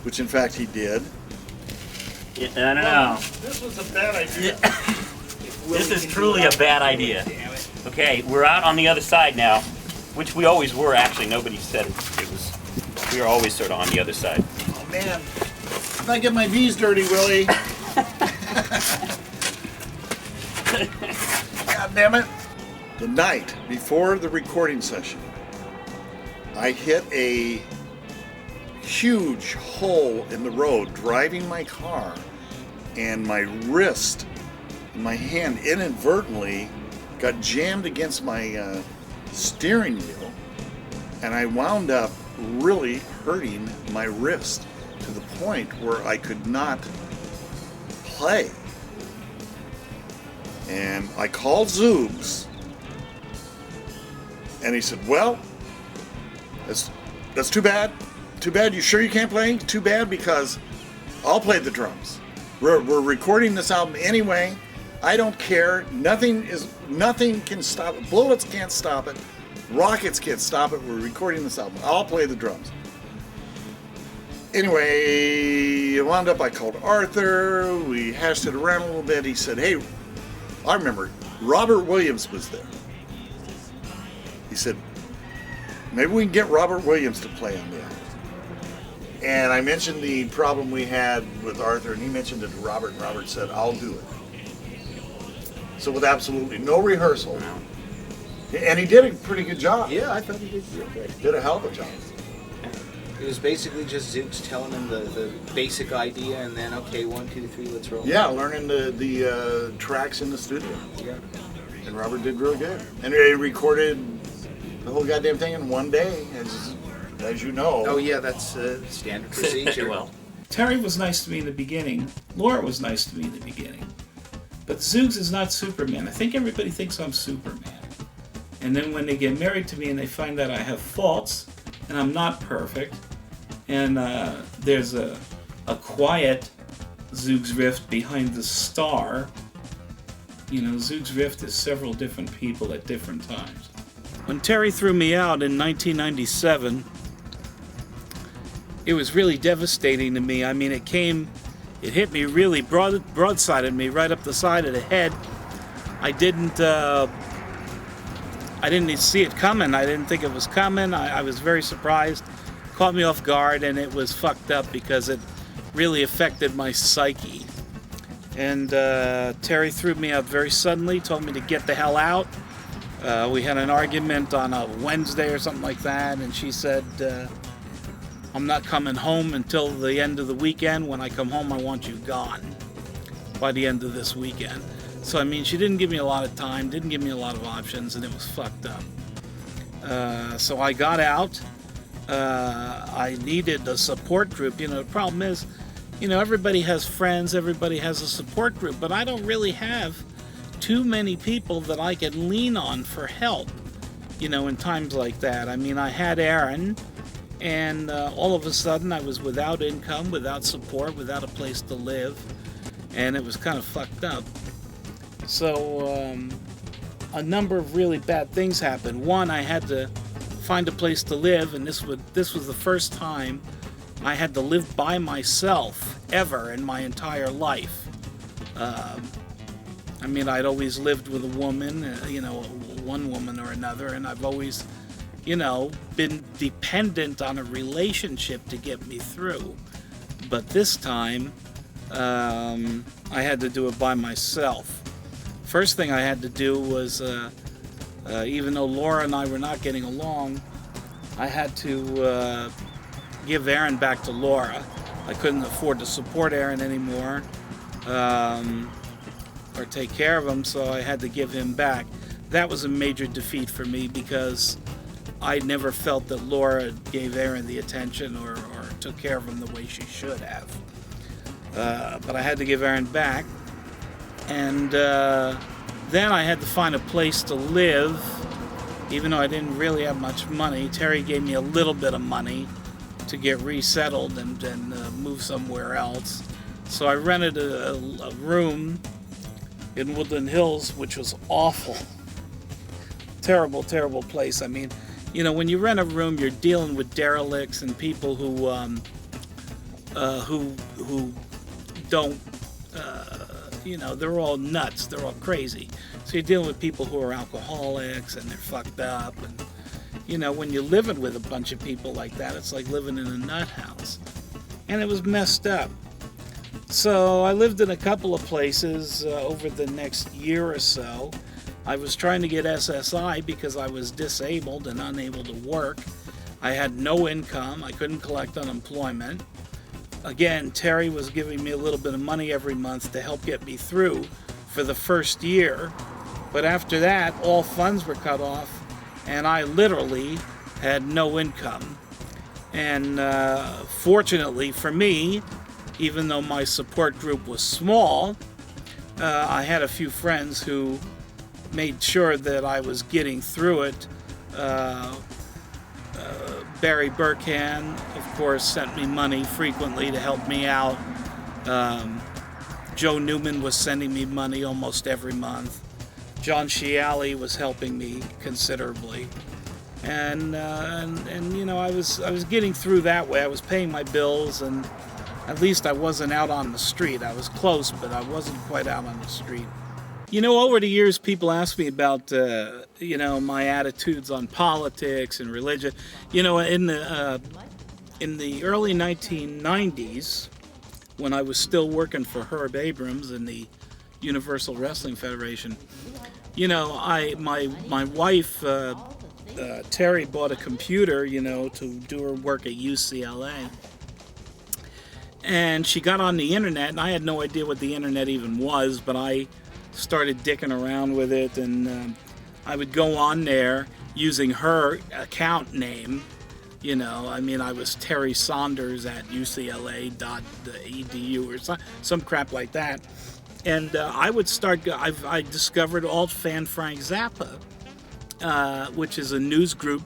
which in fact he did. Yeah, I don't know. This was a bad idea. This is truly a bad idea. Okay, we're out on the other side now, which we always were. Actually, nobody said it was. We were always sort of on the other side. Oh man, if I get my V's dirty, Willie. God damn it. The night before the recording session, I hit a huge hole in the road driving my car, and my wrist, my hand inadvertently got jammed against my steering wheel, and I wound up really hurting my wrist to the point where I could not play. And I called Zoogz, and he said, well, that's too bad. Too bad. You sure you can't play? Too bad, because I'll play the drums. We're recording this album anyway. I don't care. Nothing can stop it. Bullets can't stop it. Rockets can't stop it. We're recording this album. I'll play the drums. Anyway, it wound up, I called Arthur. We hashed it around a little bit. He said, hey, I remember Robert Williams was there. He said, maybe we can get Robert Williams to play on there. And I mentioned the problem we had with Arthur, and he mentioned it to Robert, and Robert said, I'll do it. So with absolutely no rehearsal. And he did a pretty good job. Yeah, I thought he did real good. Did a hell of a job. It was basically just Zoogz telling him the basic idea, and then, okay, 1, 2, 3, let's roll. Yeah, learning the tracks in the studio. Yeah. And Robert did real good. And he recorded the whole goddamn thing in one day, as you know. Oh yeah, that's standard procedure. Well, Terry was nice to me in the beginning. Laura was nice to me in the beginning. But Zoogz is not Superman. I think everybody thinks I'm Superman. And then when they get married to me and they find out I have faults, and I'm not perfect, and there's a quiet Zoogz Rift behind the star. You know, Zoogz Rift is several different people at different times. When Terry threw me out in 1997, it was really devastating to me. I mean, it hit me really broadsided me right up the side of the head. I didn't see it coming. I didn't think it was coming. I was very surprised. Caught me off guard, and it was fucked up because it really affected my psyche. And Terry threw me out very suddenly, told me to get the hell out. We had an argument on a Wednesday or something like that, and she said, I'm not coming home until the end of the weekend. When I come home, I want you gone by the end of this weekend. So, I mean, she didn't give me a lot of time, didn't give me a lot of options, and it was fucked up. So I got out. I needed a support group. You know, the problem is, you know, everybody has friends, everybody has a support group, but I don't really have too many people that I can lean on for help. in times like that. I mean, I had Aaron, and all of a sudden I was without income, without support, without a place to live, and it was kind of fucked up. So a number of really bad things happened. One, I had to find a place to live, and this was the first time I had to live by myself ever in my entire life. I mean, I'd always lived with a woman, one woman or another, and I've always, been dependent on a relationship to get me through. But this time, I had to do it by myself. First thing I had to do was, even though Laura and I were not getting along, I had to give Aaron back to Laura. I couldn't afford to support Aaron anymore, or take care of him, so I had to give him back. That was a major defeat for me because I never felt that Laura gave Aaron the attention or took care of him the way she should have. But I had to give Aaron back. And then I had to find a place to live, even though I didn't really have much money. Terry gave me a little bit of money to get resettled and move somewhere else. So I rented a room in Woodland Hills, which was awful. Terrible, terrible place. I mean, when you rent a room, you're dealing with derelicts and people who don't, they're all nuts. They're all crazy. So you're dealing with people who are alcoholics and they're fucked up. And, when you're living with a bunch of people like that, it's like living in a nut house. And it was messed up. So I lived in a couple of places over the next year or so. I was trying to get SSI because I was disabled and unable to work. I had no income. I couldn't collect unemployment. Again, Terry was giving me a little bit of money every month to help get me through for the first year. But after that, all funds were cut off, and I literally had no income. And fortunately for me, even though my support group was small, I had a few friends who made sure that I was getting through it. Barry Burkhan, of course, sent me money frequently to help me out. Joe Newman was sending me money almost every month. John Sciali was helping me considerably. And I was getting through that way. I was paying my bills, and at least I wasn't out on the street. I was close, but I wasn't quite out on the street. Over the years, people ask me about, my attitudes on politics and religion. In the early 1990s, when I was still working for Herb Abrams in the Universal Wrestling Federation, my wife, Terry, bought a computer, to do her work at UCLA. And she got on the internet, and I had no idea what the internet even was, but I started dicking around with it, and I would go on there using her account name. I was Terry Saunders at UCLA.edu or some crap like that. And I discovered Alt Fan Frank Zappa, which is a news group,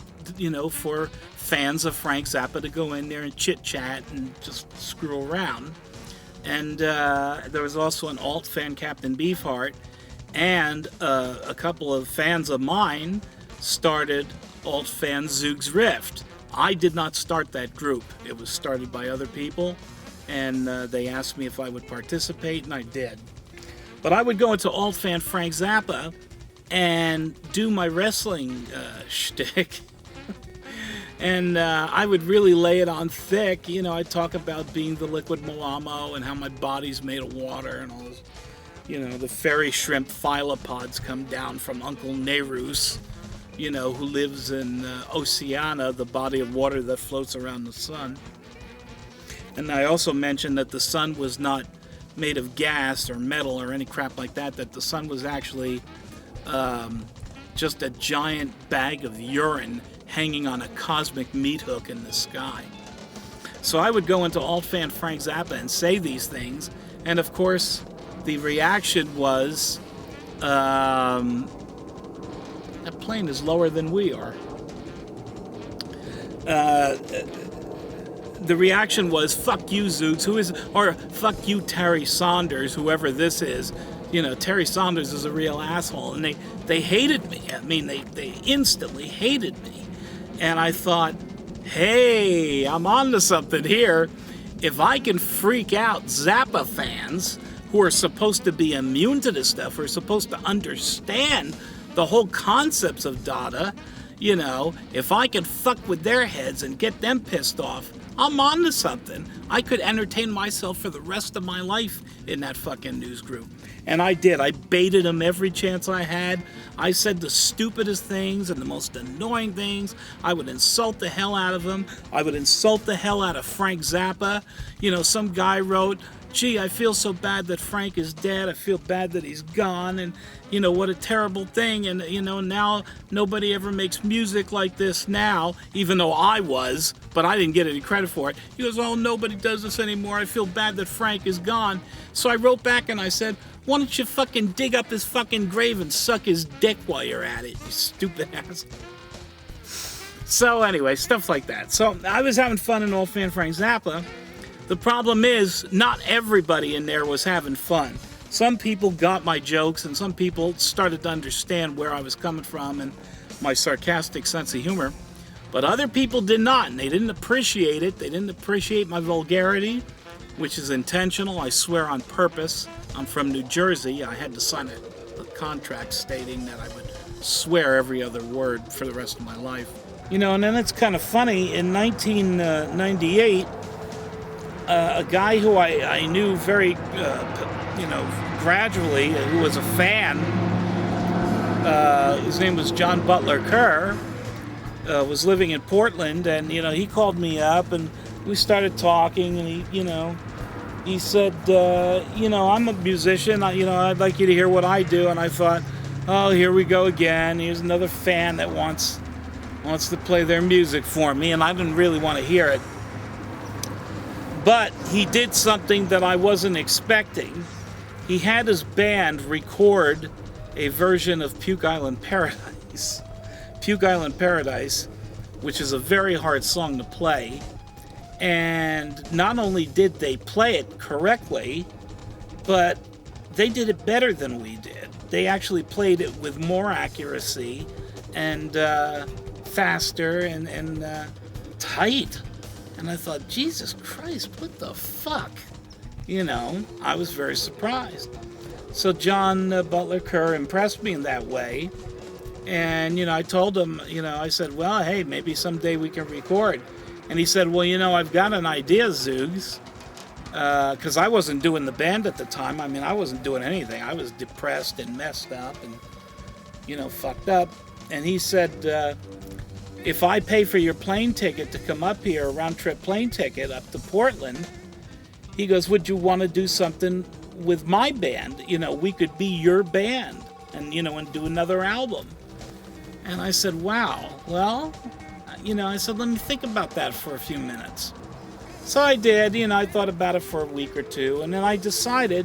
for fans of Frank Zappa to go in there and chit-chat and just screw around. And there was also an alt fan, Captain Beefheart, and a couple of fans of mine started alt fan Zoogz Rift. I did not start that group. It was started by other people, and they asked me if I would participate, and I did. But I would go into alt fan Frank Zappa and do my wrestling shtick. And I would really lay it on thick. I'd talk about being the liquid Malamo and how my body's made of water and all this. The fairy shrimp phylopods come down from Uncle Nerus, who lives in Oceania, the body of water that floats around the sun. And I also mentioned that the sun was not made of gas or metal or any crap like that, that the sun was actually just a giant bag of urine hanging on a cosmic meat hook in the sky. So I would go into alt fan Frank Zappa and say these things, and of course the reaction was plane is lower than we are. The reaction was, fuck you, Zoogz, or fuck you, Terry Saunders, whoever this is. You know, Terry Saunders is a real asshole, and they hated me. I mean, they instantly hated me. And I thought, hey, I'm on to something here. If I can freak out Zappa fans who are supposed to be immune to this stuff, who are supposed to understand the whole concepts of Dada, you know, if I can fuck with their heads and get them pissed off, I'm on to something. I could entertain myself for the rest of my life in that fucking news group. And I did. I baited them every chance I had. I said the stupidest things and the most annoying things. I would insult the hell out of them. I would insult the hell out of Frank Zappa. You know, some guy wrote, gee, I feel so bad that Frank is dead. I feel bad that he's gone. And, you know, what a terrible thing. And, you know, now nobody ever makes music like this now, even though I was, but I didn't get any credit for it. He goes, oh, nobody does this anymore. I feel bad that Frank is gone. So I wrote back and I said, why don't you fucking dig up his fucking grave and suck his dick while you're at it, you stupid ass. So anyway, stuff like that. So I was having fun in Old Fan Frank Zappa. The problem is, not everybody in there was having fun. Some people got my jokes, and some people started to understand where I was coming from and my sarcastic sense of humor. But other people did not, and they didn't appreciate it. They didn't appreciate my vulgarity, which is intentional, I swear on purpose. I'm from New Jersey. I had to sign a contract stating that I would swear every other word for the rest of my life. You know, and then it's kind of funny, in 1998, a guy who I knew very, you know, gradually, who was a fan, his name was John Butler Kerr, was living in Portland, and, you know, he called me up, and we started talking, and he said, you know, I'm a musician, I'd like you to hear what I do. And I thought, oh, here we go again. Here's another fan that wants to play their music for me, and I didn't really want to hear it. But he did something that I wasn't expecting. He had his band record a version of Puke Island Paradise. Puke Island Paradise, which is a very hard song to play. And not only did they play it correctly, but they did it better than we did. They actually played it with more accuracy and faster and tight. And I thought, Jesus Christ, what the fuck? You know, I was very surprised. So John Butler Kerr impressed me in that way. And, you know, I told him, you know, I said, well, hey, maybe someday we can record. And he said, well, you know, I've got an idea, Zoogz. Because I wasn't doing the band at the time. I mean, I wasn't doing anything. I was depressed and messed up and, you know, fucked up. And he said, if I pay for your plane ticket to come up here, a round-trip plane ticket up to Portland, he goes, would you want to do something with my band? You know, we could be your band and, you know, and do another album. And I said, wow, well, you know, I said, let me think about that for a few minutes. So I did, you know, I thought about it for a week or two, and then I decided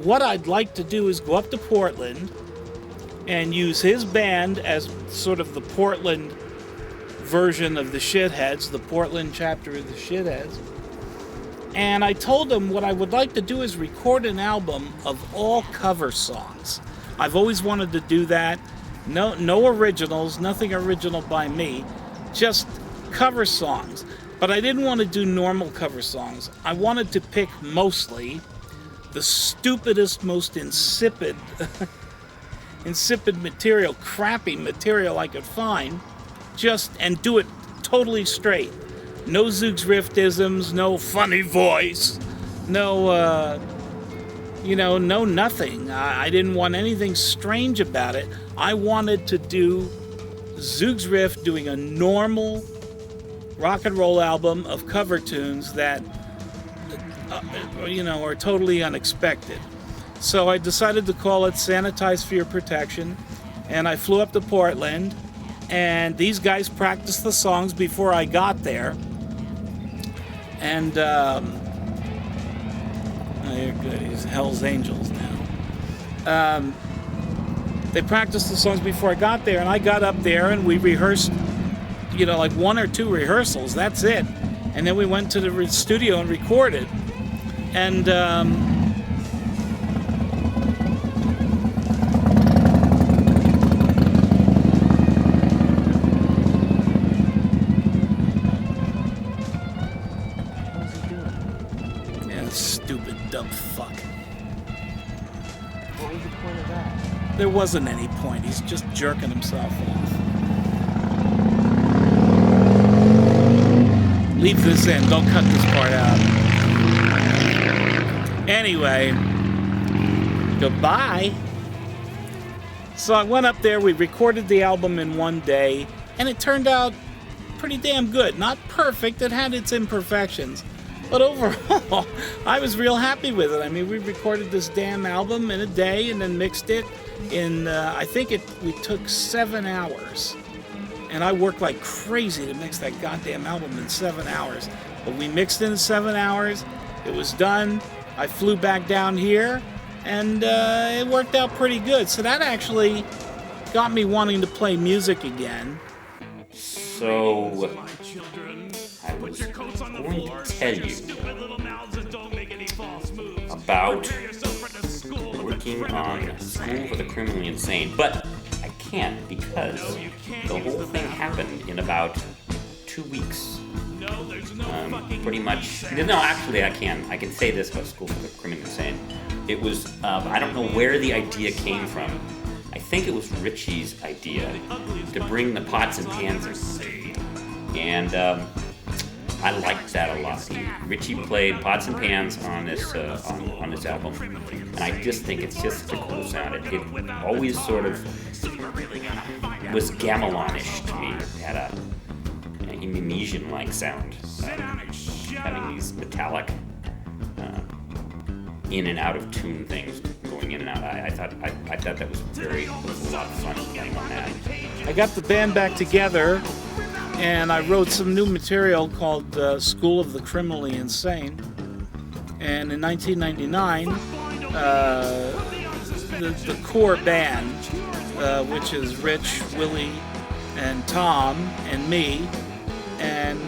what I'd like to do is go up to Portland and use his band as sort of the Portland version of the Shitheads, the Portland chapter of the Shitheads. And I told him what I would like to do is record an album of all cover songs. I've always wanted to do that. No originals, nothing original by me, just cover songs. But I didn't want to do normal cover songs. I wanted to pick mostly the stupidest, most insipid material, crappy material I could find, and do it totally straight. No Zoogz Rift-isms, no funny voice, no nothing. I didn't want anything strange about it. I wanted to do Zoogz Rift doing a normal rock and roll album of cover tunes that, are totally unexpected. So I decided to call it Sanitize for Your Protection, and I flew up to Portland, and these guys practiced the songs before I got there. And, you're good, he's Hell's Angels now. they practiced the songs before I got there, and I got up there and we rehearsed, like 1 or 2 rehearsals. That's it. And then we went to the studio and recorded. And stupid dumb fuck. What was the point of that? There wasn't any point. He's just jerking himself off. Leave this in. Don't cut this part out. Anyway, goodbye. So I went up there. We recorded the album in one day, and it turned out pretty damn good. Not perfect. It had its imperfections. But overall, I was real happy with it. I mean, we recorded this damn album in a day and then mixed it in, we took 7 hours. And I worked like crazy to mix that goddamn album in 7 hours. But we mixed it in 7 hours. It was done. I flew back down here, and it worked out pretty good. So that actually got me wanting to play music again. So, I was going to tell you about working on School for the Criminally Insane, but I can't because the whole thing happened in about 2 weeks. Pretty much. No, actually, I can. I can say this about School for the Criminally Insane. It was, I don't know where the idea came from. I think it was Richie's idea to bring the pots and pans in. And I liked that a lot. Richie played pots and pans on this on this album, and I just think it's just such a cool sound. It always sort of was gamelonish to me. It had a Indonesian-like sound, having these metallic, in and out of tune things going in and out. I thought that was a lot of fun playing on that. I got the band back together, and I wrote some new material called School of the Criminally Insane. And in 1999, the core band, which is Rich, Willie, and Tom, and me, and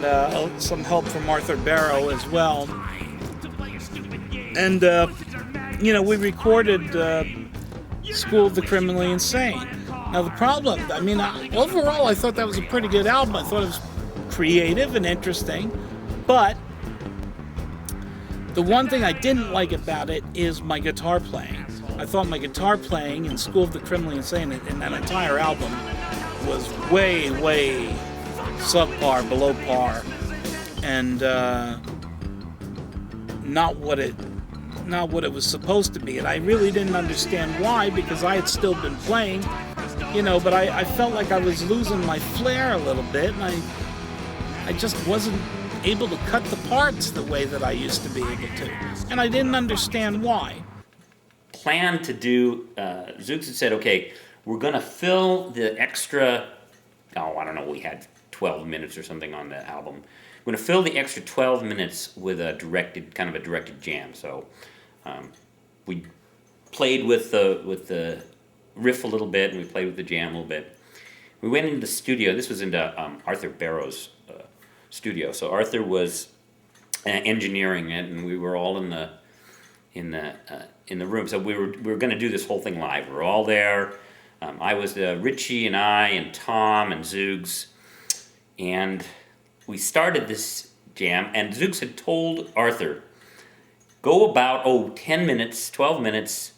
some help from Arthur Barrow as well. And, we recorded School of the Criminally Insane. Now the problem, overall I thought that was a pretty good album. I thought it was creative and interesting, but the one thing I didn't like about it is my guitar playing. I thought my guitar playing in School of the Criminally Insane in that entire album was way, way subpar, below par, and not what it was supposed to be. And I really didn't understand why, because I had still been playing, but I felt like I was losing my flair a little bit, and I just wasn't able to cut the parts the way that I used to be able to. And I didn't understand why. Planned to do, Zoogz had said, okay, we're going to fill the extra, I don't know, we had 12 minutes or something on the album. We're going to fill the extra 12 minutes with a directed jam. So we played with the riff a little bit, and we played with the jam a little bit. We went into the studio. This was into Arthur Barrow's studio. So Arthur was engineering it, and we were all in the room. So we were going to do this whole thing live. We were all there. I was Richie and I and Tom and Zoogz, and we started this jam. And Zoogz had told Arthur, go about 10 minutes, 12 minutes,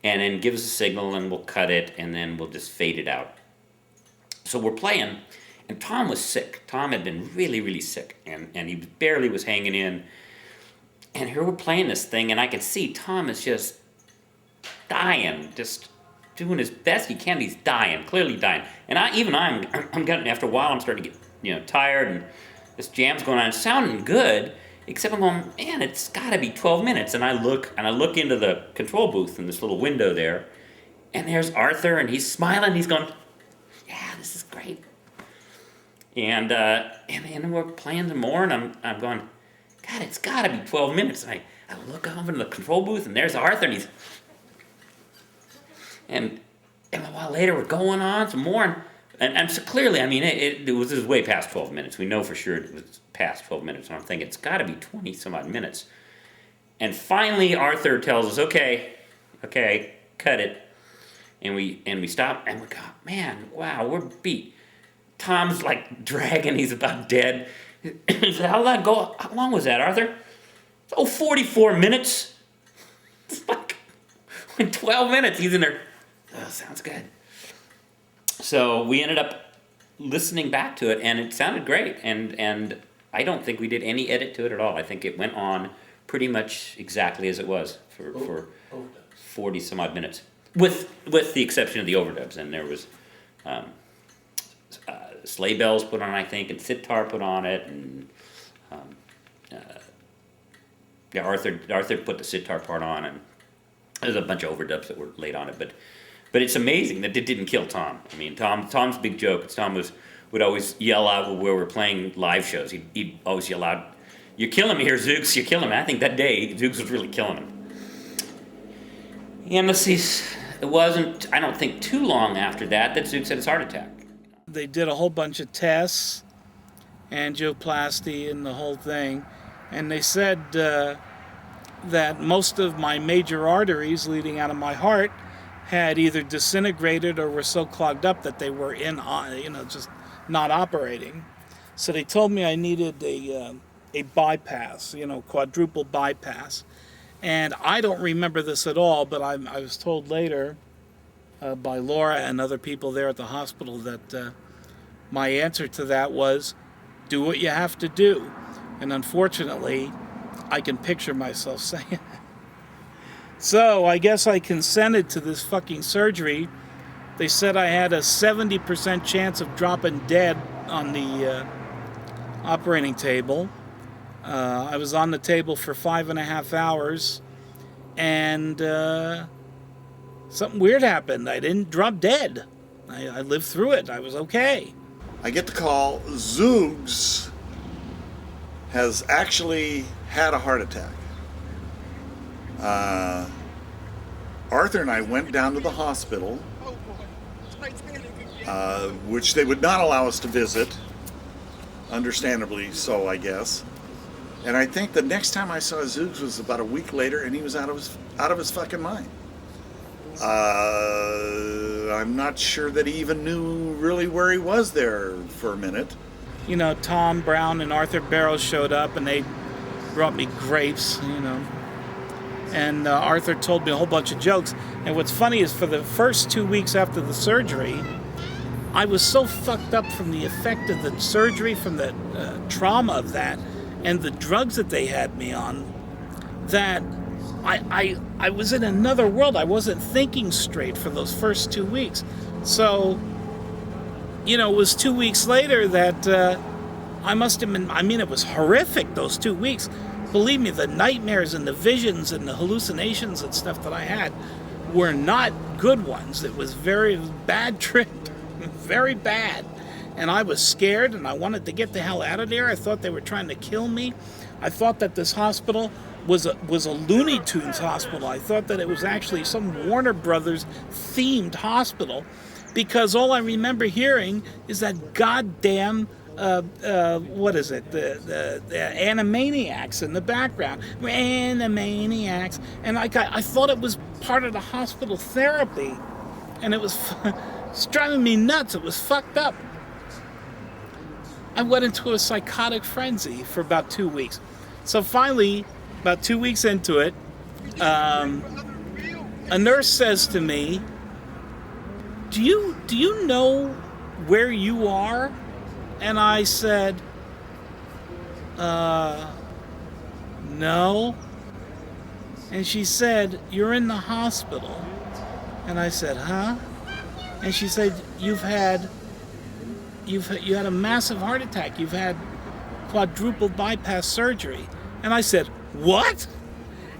and then give us a signal, and we'll cut it, and then we'll just fade it out. So we're playing, and Tom was sick. Tom had been really, really sick, and he barely was hanging in. And here we're playing this thing, and I could see Tom is just dying, just doing his best he can. He's dying, clearly dying. And I'm getting, after a while, I'm starting to get tired, and this jam's going on. It's sounding good, except I'm going, man, it's got to be 12 minutes. And I look into the control booth in this little window there, and there's Arthur, and he's smiling. He's going, yeah, this is great. And we're playing some more, and I'm going, God, it's got to be 12 minutes. And I look off into the control booth, and there's Arthur, and I'm little while later, we're going on some more. And so clearly, I mean, it was way past 12 minutes. We know for sure it was past 12 minutes. And I'm thinking, it's got to be 20 some odd minutes. And finally, Arthur tells us, okay, cut it. And we stop, and we go, man, wow, we're beat. Tom's like dragging, he's about dead. He said, how long was that, Arthur? 44 minutes. It's like, in 12 minutes, he's in there. Oh, sounds good. So we ended up listening back to it, and it sounded great. And I don't think we did any edit to it at all. I think it went on pretty much exactly as it was for 40 some odd minutes, with the exception of the overdubs. And there was sleigh bells put on, I think, and sitar put on it, and Arthur put the sitar part on, and there's a bunch of overdubs that were laid on it. But it's amazing that it didn't kill Tom. I mean, Tom's big joke is Tom would always yell out where we're playing live shows. He'd always yell out, "You're killing me here, Zoogz. You're killing me." I think that day Zoogz was really killing him. And let's see, it wasn't, I don't think, too long after that Zoogz had his heart attack. They did a whole bunch of tests, angioplasty and the whole thing, and they said that most of my major arteries leading out of my heart had either disintegrated or were so clogged up that they were just not operating. So they told me I needed a bypass, quadruple bypass. And I don't remember this at all, but I was told later by Laura and other people there at the hospital that my answer to that was, do what you have to do. And unfortunately, I can picture myself saying it. So I guess I consented to this fucking surgery. They said I had a 70% chance of dropping dead on the operating table. I was on the table for 5.5 hours, and something weird happened. I didn't drop dead. I lived through it. I was okay. I get the call, Zoogz has actually had a heart attack. Arthur and I went down to the hospital, which they would not allow us to visit, understandably so, I guess. And I think the next time I saw Zoogz was about a week later, and he was out of his fucking mind. I'm not sure that he even knew really where he was there for a minute. Tom Brown and Arthur Barrows showed up, and they brought me grapes, And Arthur told me a whole bunch of jokes. And what's funny is for the first 2 weeks after the surgery, I was so fucked up from the effect of the surgery, from the trauma of that, and the drugs that they had me on, that I was in another world. I wasn't thinking straight for those first 2 weeks. So, it was 2 weeks later that I must have been, it was horrific, those 2 weeks. Believe me, the nightmares and the visions and the hallucinations and stuff that I had were not good ones. It was very bad trip, very bad. And I was scared, and I wanted to get the hell out of there. I thought they were trying to kill me. I thought that this hospital was a Looney Tunes hospital. I thought that it was actually some Warner Brothers themed hospital, because all I remember hearing is that goddamn what is it? The Animaniacs in the background. Animaniacs. And I thought it was part of the hospital therapy. And it was it's driving me nuts. It was fucked up. I went into a psychotic frenzy for about 2 weeks. So finally, about 2 weeks into it, a nurse says to me, do you know where you are? And I said, no. And she said, you're in the hospital. And I said, huh? And she said, you had a massive heart attack. You've had quadruple bypass surgery. And I said, what?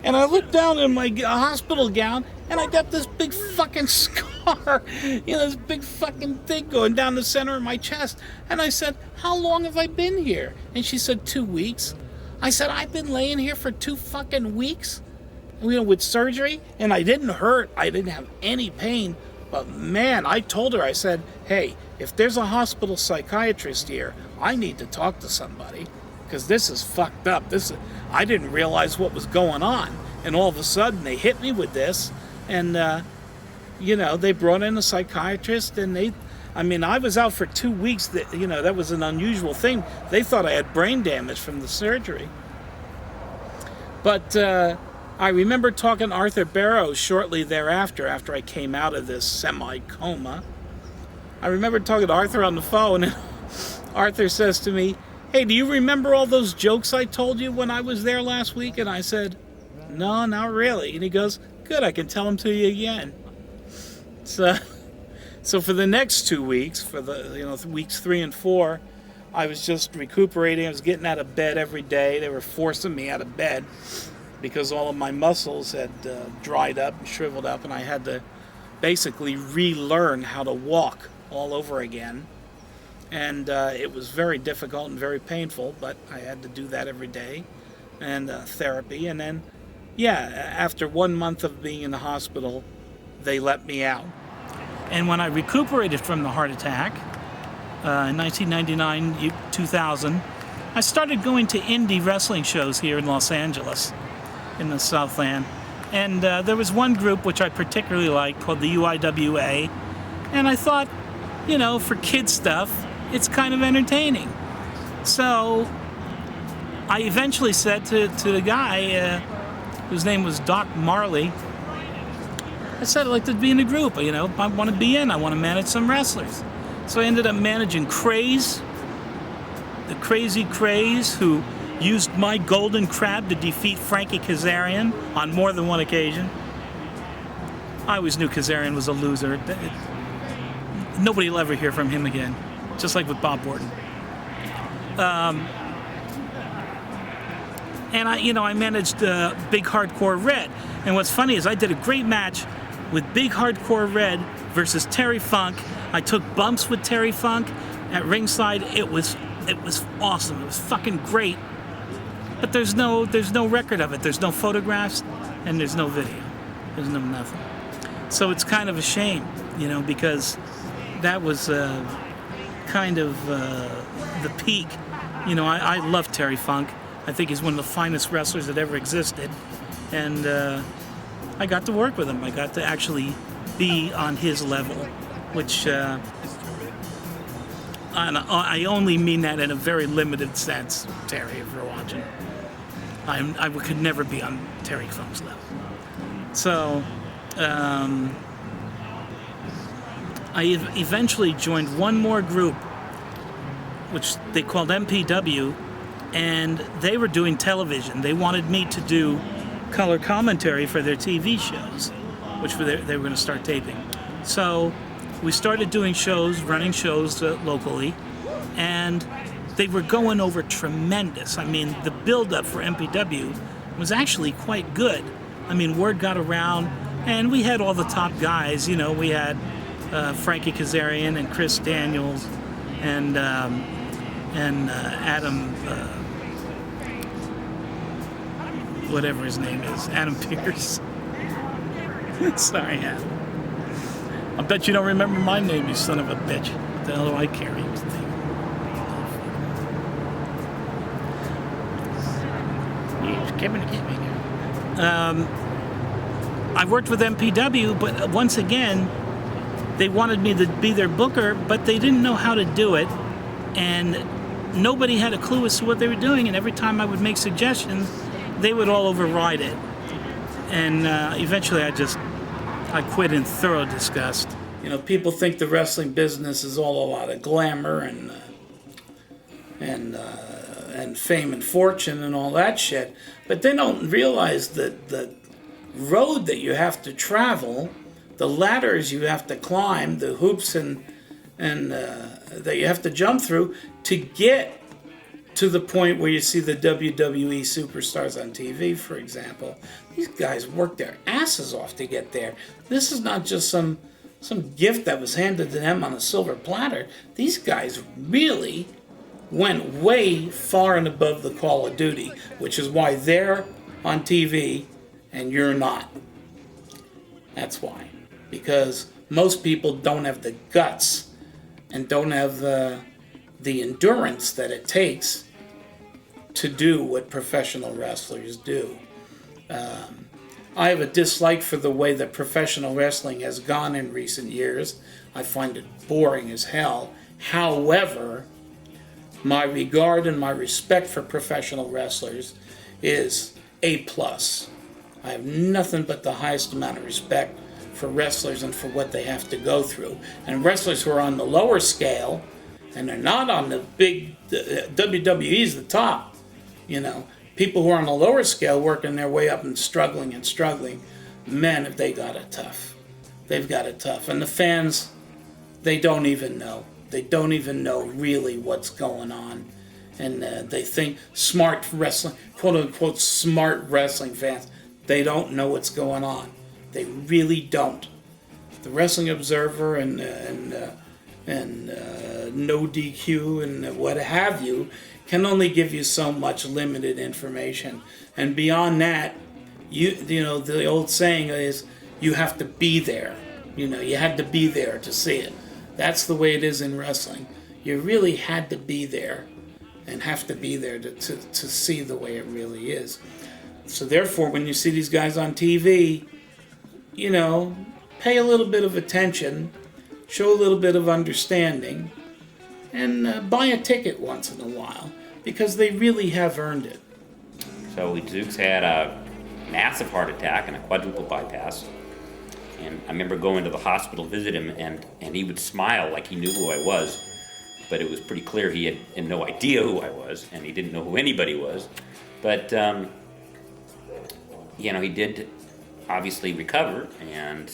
And I looked down in my hospital gown, and I got this big fucking scar, this big fucking thing going down the center of my chest. And I said, how long have I been here? And she said, 2 weeks. I said, I've been laying here for 2 fucking weeks, with surgery, and I didn't hurt. I didn't have any pain, But man, I told her, I said, hey, if there's a hospital psychiatrist here, I need to talk to somebody, because this is fucked up. I didn't realize what was going on. And all of a sudden, they hit me with this, and, they brought in a psychiatrist, and I was out for 2 weeks. That was an unusual thing. They thought I had brain damage from the surgery. But I remember talking to Arthur Barrows shortly thereafter, after I came out of this semi-coma. I remember talking to Arthur on the phone, and Arthur says to me, hey, do you remember all those jokes I told you when I was there last week? And I said, no, not really. And he goes, good, I can tell them to you again. So for the next 2 weeks, for the weeks 3 and 4, I was just recuperating. I was getting out of bed every day. They were forcing me out of bed because all of my muscles had dried up and shriveled up, and I had to basically relearn how to walk all over again. And it was very difficult and very painful, but I had to do that every day, and therapy. And then, after 1 month of being in the hospital, they let me out. And when I recuperated from the heart attack in 1999, 2000, I started going to indie wrestling shows here in Los Angeles, in the Southland. And there was one group which I particularly liked called the UIWA. And I thought, for kid stuff, it's kind of entertaining. So I eventually said to the guy, whose name was Doc Marley, I said, I'd like to be in a group, I want to be in, I want to manage some wrestlers. So I ended up managing Craze, the Crazy Craze, who used my golden crab to defeat Frankie Kazarian on more than one occasion. I always knew Kazarian was a loser. Nobody will ever hear from him again, just like with Bob Orton. And I managed Big Hardcore Red. And what's funny is I did a great match with Big Hardcore Red versus Terry Funk. I took bumps with Terry Funk at ringside. It was awesome. It was fucking great. But there's no record of it. There's no photographs, and there's no video. There's no nothing. So it's kind of a shame, because that was kind of the peak. I love Terry Funk. I think he's one of the finest wrestlers that ever existed. And I got to work with him. I got to actually be on his level, which I only mean that in a very limited sense, Terry, if you're watching. I could never be on Terry Funk's level. So I eventually joined one more group, which they called MPW, and they were doing television. They wanted me to do color commentary for their TV shows, which they were going to start taping. So we started doing shows, running shows locally, and they were going over tremendous. The build-up for MPW was actually quite good. Word got around, and we had all the top guys. We had Frankie Kazarian and Chris Daniels and Adam, whatever his name is, Adam Pierce. Sorry, Adam. I bet you don't remember my name, you son of a bitch. What the hell do I care? I worked with MPW, but once again, they wanted me to be their booker, but they didn't know how to do it, and nobody had a clue as to what they were doing, and every time I would make suggestions, they would all override it. And eventually I quit in thorough disgust. People think the wrestling business is all a lot of glamour and fame and fortune and all that shit, but they don't realize that the road that you have to travel, the ladders you have to climb, the hoops and that you have to jump through to get to the point where you see the WWE superstars on TV, for example. These guys work their asses off to get there. This is not just some gift that was handed to them on a silver platter. These guys really went way far and above the call of duty, which is why they're on TV and you're not. That's why. Because most people don't have the guts and don't have the endurance that it takes to do what professional wrestlers do. I have a dislike for the way that professional wrestling has gone in recent years. I find it boring as hell. However, my regard and my respect for professional wrestlers is A+. I have nothing but the highest amount of respect for wrestlers and for what they have to go through. And wrestlers who are on the lower scale, and they're not on the big, WWE's the top, you know. People who are on the lower scale working their way up and struggling, man, have they got it tough. They've got it tough. And the fans, they don't even know. They don't even know really what's going on. And they think smart wrestling, quote unquote smart wrestling fans, they don't know what's going on. They really don't. The Wrestling Observer and No DQ and what have you can only give you so much limited information. And beyond that, you know, the old saying is you have to be there. You know, you had to be there to see it. That's the way it is in wrestling. You really had to be there and have to be there to see the way it really is. So therefore, when you see these guys on TV, you know, pay a little bit of attention, show a little bit of understanding, and buy a ticket once in a while, because they really have earned it. So Zoogz had a massive heart attack and a quadruple bypass. And I remember going to the hospital to visit him, and he would smile like he knew who I was, but it was pretty clear he had no idea who I was, and he didn't know who anybody was. But, you know, he did obviously recover, and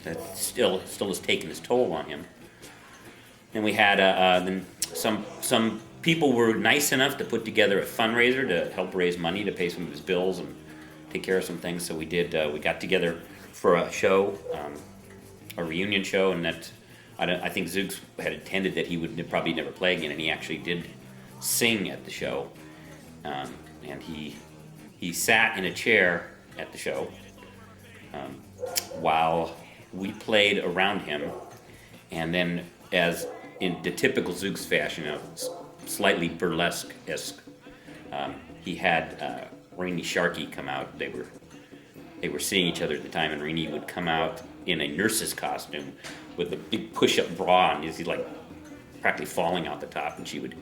that still has taken its toll on him. Then we had then some people were nice enough to put together a fundraiser to help raise money to pay some of his bills and take care of some things. So we did. We got together for a show, a reunion show, and that I think Zoogz had intended that he would probably never play again, and he actually did sing at the show. And he sat in a chair at the show while we played around him, and then, as in the typical Zoogz fashion, slightly burlesque-esque, he had Rainy Sharkey come out. They were seeing each other at the time, and Rainy would come out in a nurse's costume with a big push-up bra, and he's like practically falling out the top, and she would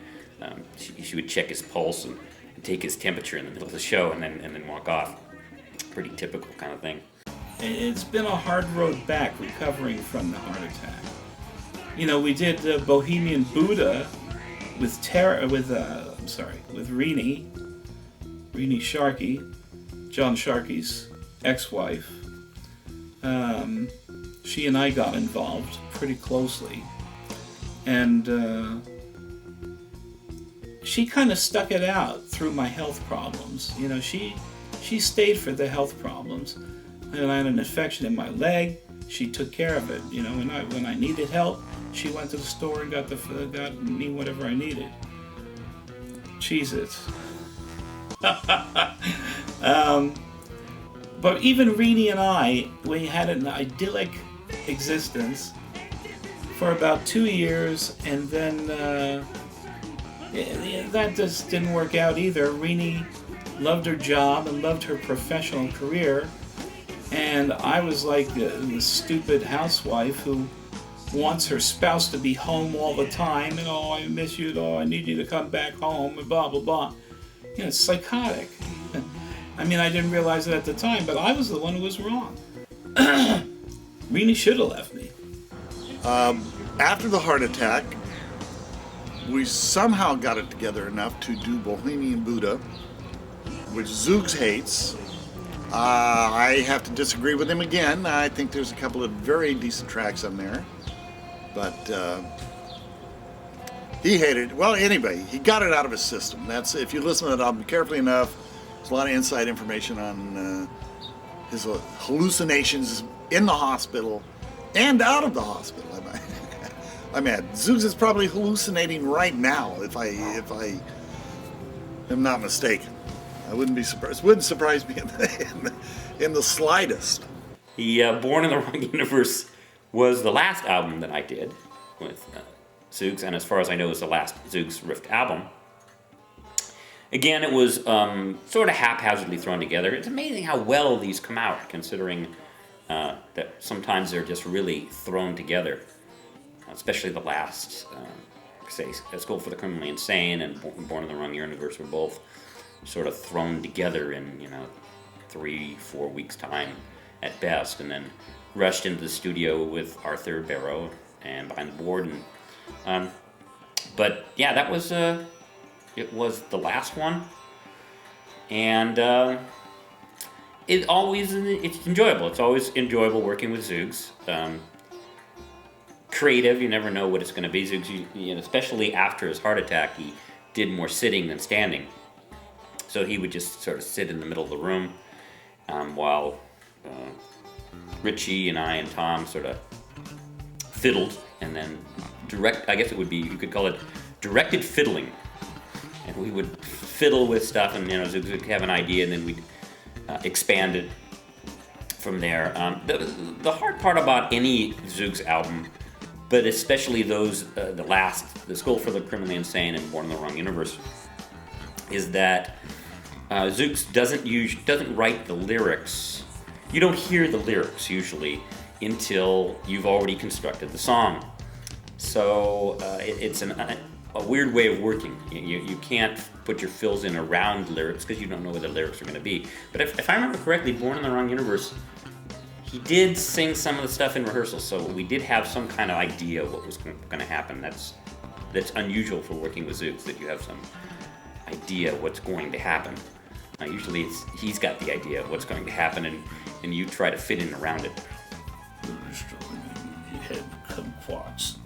check his pulse and take his temperature in the middle of the show, and then walk off. Pretty typical kind of thing. It's been a hard road back recovering from the heart attack. You know, we did Bohemian Buddha with Rainy Sharkey, John Sharkey's ex-wife. She and I got involved pretty closely, and she kind of stuck it out through my health problems. You know, she stayed for the health problems. And I had an infection in my leg. She took care of it. You know, when I needed help, she went to the store and got me whatever I needed. Cheez-Its. But even Reenie and I, we had an idyllic existence for about 2 years, and then that just didn't work out either. Reenie loved her job and loved her professional career, and I was like the stupid housewife who wants her spouse to be home all the time, and oh, I miss you, oh, I need you to come back home, and blah, blah, blah. You know, it's psychotic. I mean, I didn't realize it at the time, but I was the one who was wrong. Reenie should have left me. After the heart attack, we somehow got it together enough to do Bohemian Buddha, which Zoogz hates. I have to disagree with him again. I think there's a couple of very decent tracks on there, but he hated it. Well, anyway, he got it out of his system. That's, if you listen to that album carefully enough, there's a lot of inside information on his hallucinations in the hospital and out of the hospital. I'm mad. Zoogz is probably hallucinating right now, if I am not mistaken. I wouldn't be surprised. Wouldn't surprise me in the slightest. The Born in the Wrong Universe was the last album that I did with Zoogz, and as far as I know, it was the last Zoogz Rift album. Again, it was sort of haphazardly thrown together. It's amazing how well these come out, considering that sometimes they're just really thrown together, especially the last, say, School for the Criminally Insane and Born in the Wrong Universe were both sort of thrown together in, 3-4 weeks' time at best, and then rushed into the studio with Arthur Barrow and behind the board. And but yeah, that was it was the last one, and it's enjoyable. It's always enjoyable working with Zoogz. Creative, you never know what it's going to be. Zoogz, especially after his heart attack, he did more sitting than standing. So he would just sort of sit in the middle of the room while Richie and I and Tom sort of fiddled, and then I guess it would be, you could call it directed fiddling. And we would fiddle with stuff, and Zoogz would have an idea, and then we'd expand it from there. The hard part about any Zoogz album, but especially those, the School for the Criminally Insane and Born in the Wrong Universe, is that Zoogz doesn't write the lyrics. You don't hear the lyrics usually until you've already constructed the song. So it's a weird way of working. You can't put your fills in around lyrics because you don't know where the lyrics are going to be. But if I remember correctly, Born in the Wrong Universe, he did sing some of the stuff in rehearsal, so we did have some kind of idea what was going to happen. That's unusual for working with Zoogz, that you have some idea what's going to happen. Usually he's got the idea of what's going to happen, and you try to fit in around it. You had kumquats.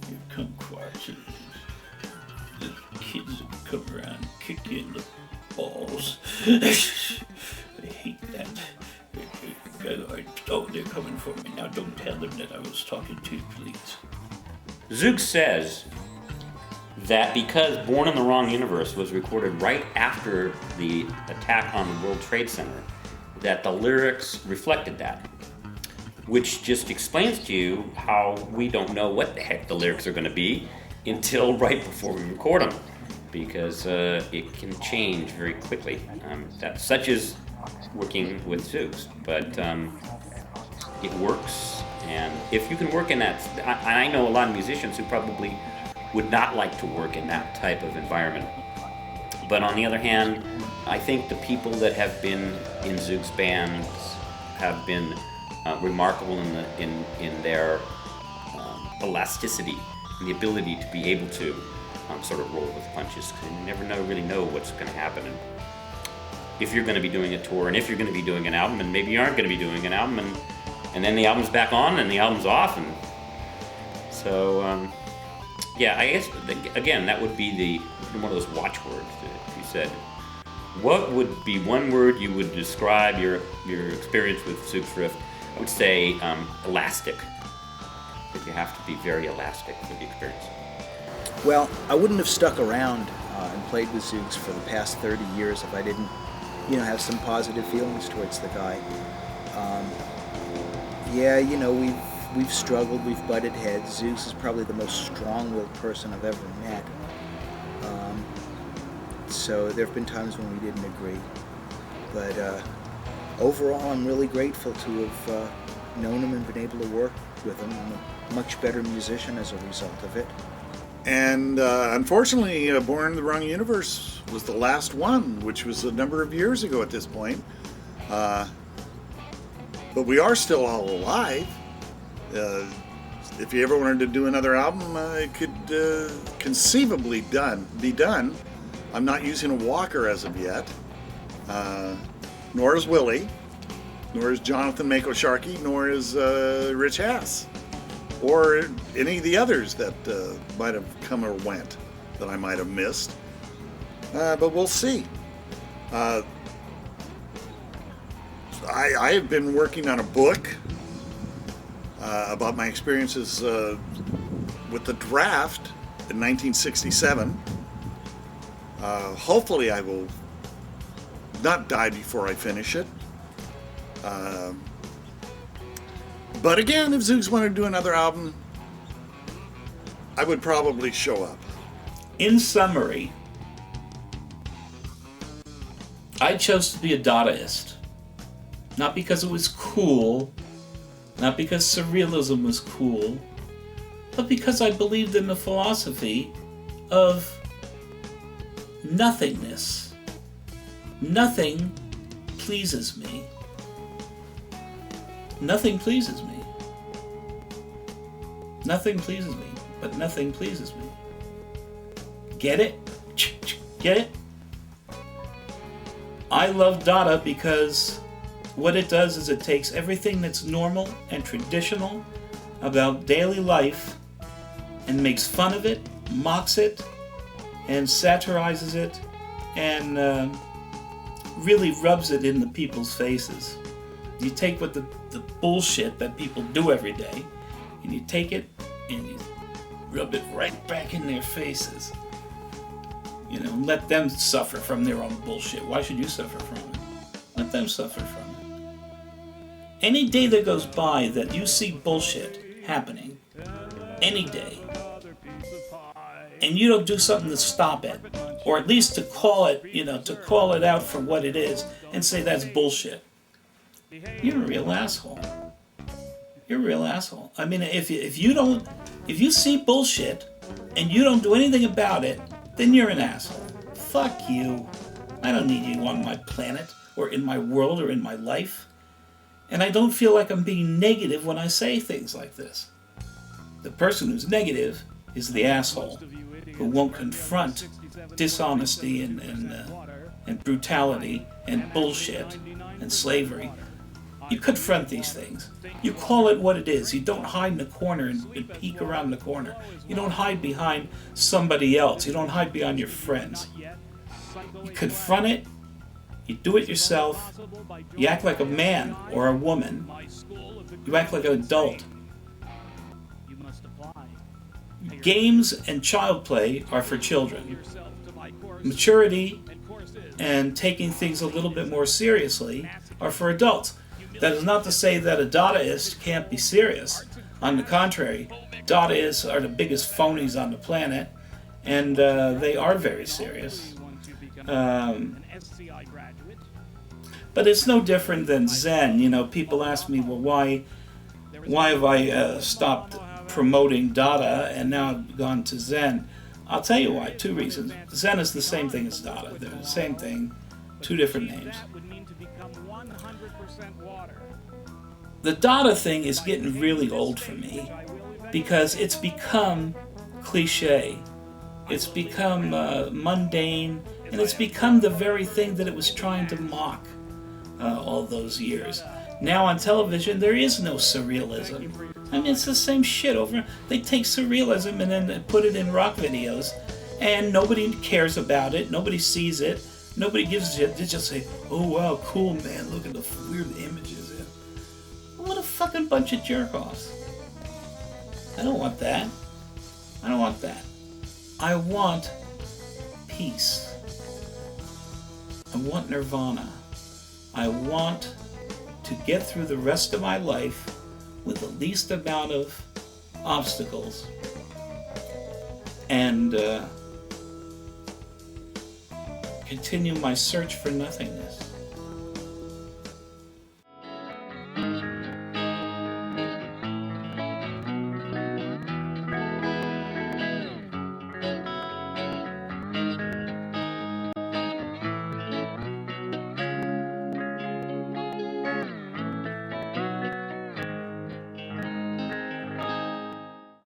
You kumquats. The kids that come around and kick you in the balls. I hate that. Oh, they're coming for me. Now don't tell them that I was talking to you, please. Zoogz says that because Born in the Wrong Universe was recorded right after the attack on the World Trade Center, that the lyrics reflected that, which just explains to you how we don't know what the heck the lyrics are going to be until right before we record them, because it can change very quickly. Such is working with Zoogz, but it works, and if you can work in that, I know a lot of musicians who probably would not like to work in that type of environment. But on the other hand, I think the people that have been in Zoogz bands have been remarkable in their elasticity and the ability to be able to sort of roll with punches. You never really know what's going to happen. And if you're going to be doing a tour, and if you're going to be doing an album, and maybe you aren't going to be doing an album, and then the album's back on and the album's off, and so yeah, I guess again that would be one of those watchwords that you said. What would be one word you would describe your experience with Zoogz Rift? I would say elastic. That you have to be very elastic for the experience. Well, I wouldn't have stuck around and played with Zoogz for the past 30 years if I didn't, have some positive feelings towards the guy. Yeah, we've struggled, we've butted heads. Zoogz is probably the most strong-willed person I've ever met. So there have been times when we didn't agree. But overall, I'm really grateful to have known him and been able to work with him. I'm a much better musician as a result of it. And unfortunately, Born in the Wrong Universe was the last one, which was a number of years ago at this point. But we are still all alive. If you ever wanted to do another album, it could conceivably be done. I'm not using a walker as of yet. Nor is Willie. Nor is Jonathan Mako Sharkey. Nor is Rich Hass. Or any of the others that might have come or went that I might have missed. But we'll see. I have been working on a book about my experiences with the draft in 1967. Hopefully I will not die before I finish it. But again, if Zoogz wanted to do another album, I would probably show up. In summary, I chose to be a Dadaist. Not because it was cool, not because surrealism was cool, but because I believed in the philosophy of nothingness. Nothing pleases me. Nothing pleases me. Nothing pleases me, but nothing pleases me. Get it? Get it? I love Dada because what it does is it takes everything that's normal and traditional about daily life and makes fun of it, mocks it, and satirizes it, and really rubs it in the people's faces. You take what the bullshit that people do every day, and you take it and you rub it right back in their faces. You know, let them suffer from their own bullshit. Why should you suffer from it? Let them suffer from it. Any day that goes by that you see bullshit happening, any day, and you don't do something to stop it, or at least to call it, to call it out for what it is, and say that's bullshit, you're a real asshole. You're a real asshole. I mean, if you see bullshit and you don't do anything about it, then you're an asshole. Fuck you. I don't need you on my planet, or in my world, or in my life. And I don't feel like I'm being negative when I say things like this. The person who's negative is the asshole who won't confront dishonesty and brutality and bullshit and slavery. You confront these things. You call it what it is. You don't hide in the corner and peek around the corner. You don't hide behind somebody else. You don't hide behind your friends. You confront it. You do it yourself. You act like a man or a woman. You act like an adult. Games and child play are for children. Maturity and taking things a little bit more seriously are for adults. That is not to say that a Dadaist can't be serious. On the contrary, Dadaists are the biggest phonies on the planet, and they are very serious. But it's no different than Zen. You know, people ask me, well, why have I stopped promoting Dada and now I've gone to Zen? I'll tell you why. 2 reasons. Zen is the same thing as Dada. They're the same thing, 2 different names. The Dada thing is getting really old for me because it's become cliche. It's become mundane, and it's become the very thing that it was trying to mock all those years. Now on television, there is no surrealism. I mean, it's the same shit over. They take surrealism and then put it in rock videos, and nobody cares about it. Nobody sees it. Nobody gives a shit. They just say, "Oh wow, cool man! Look at the weird images." What a fucking bunch of jerk-offs. I don't want that. I don't want that. I want peace. I want nirvana. I want to get through the rest of my life with the least amount of obstacles and continue my search for nothingness.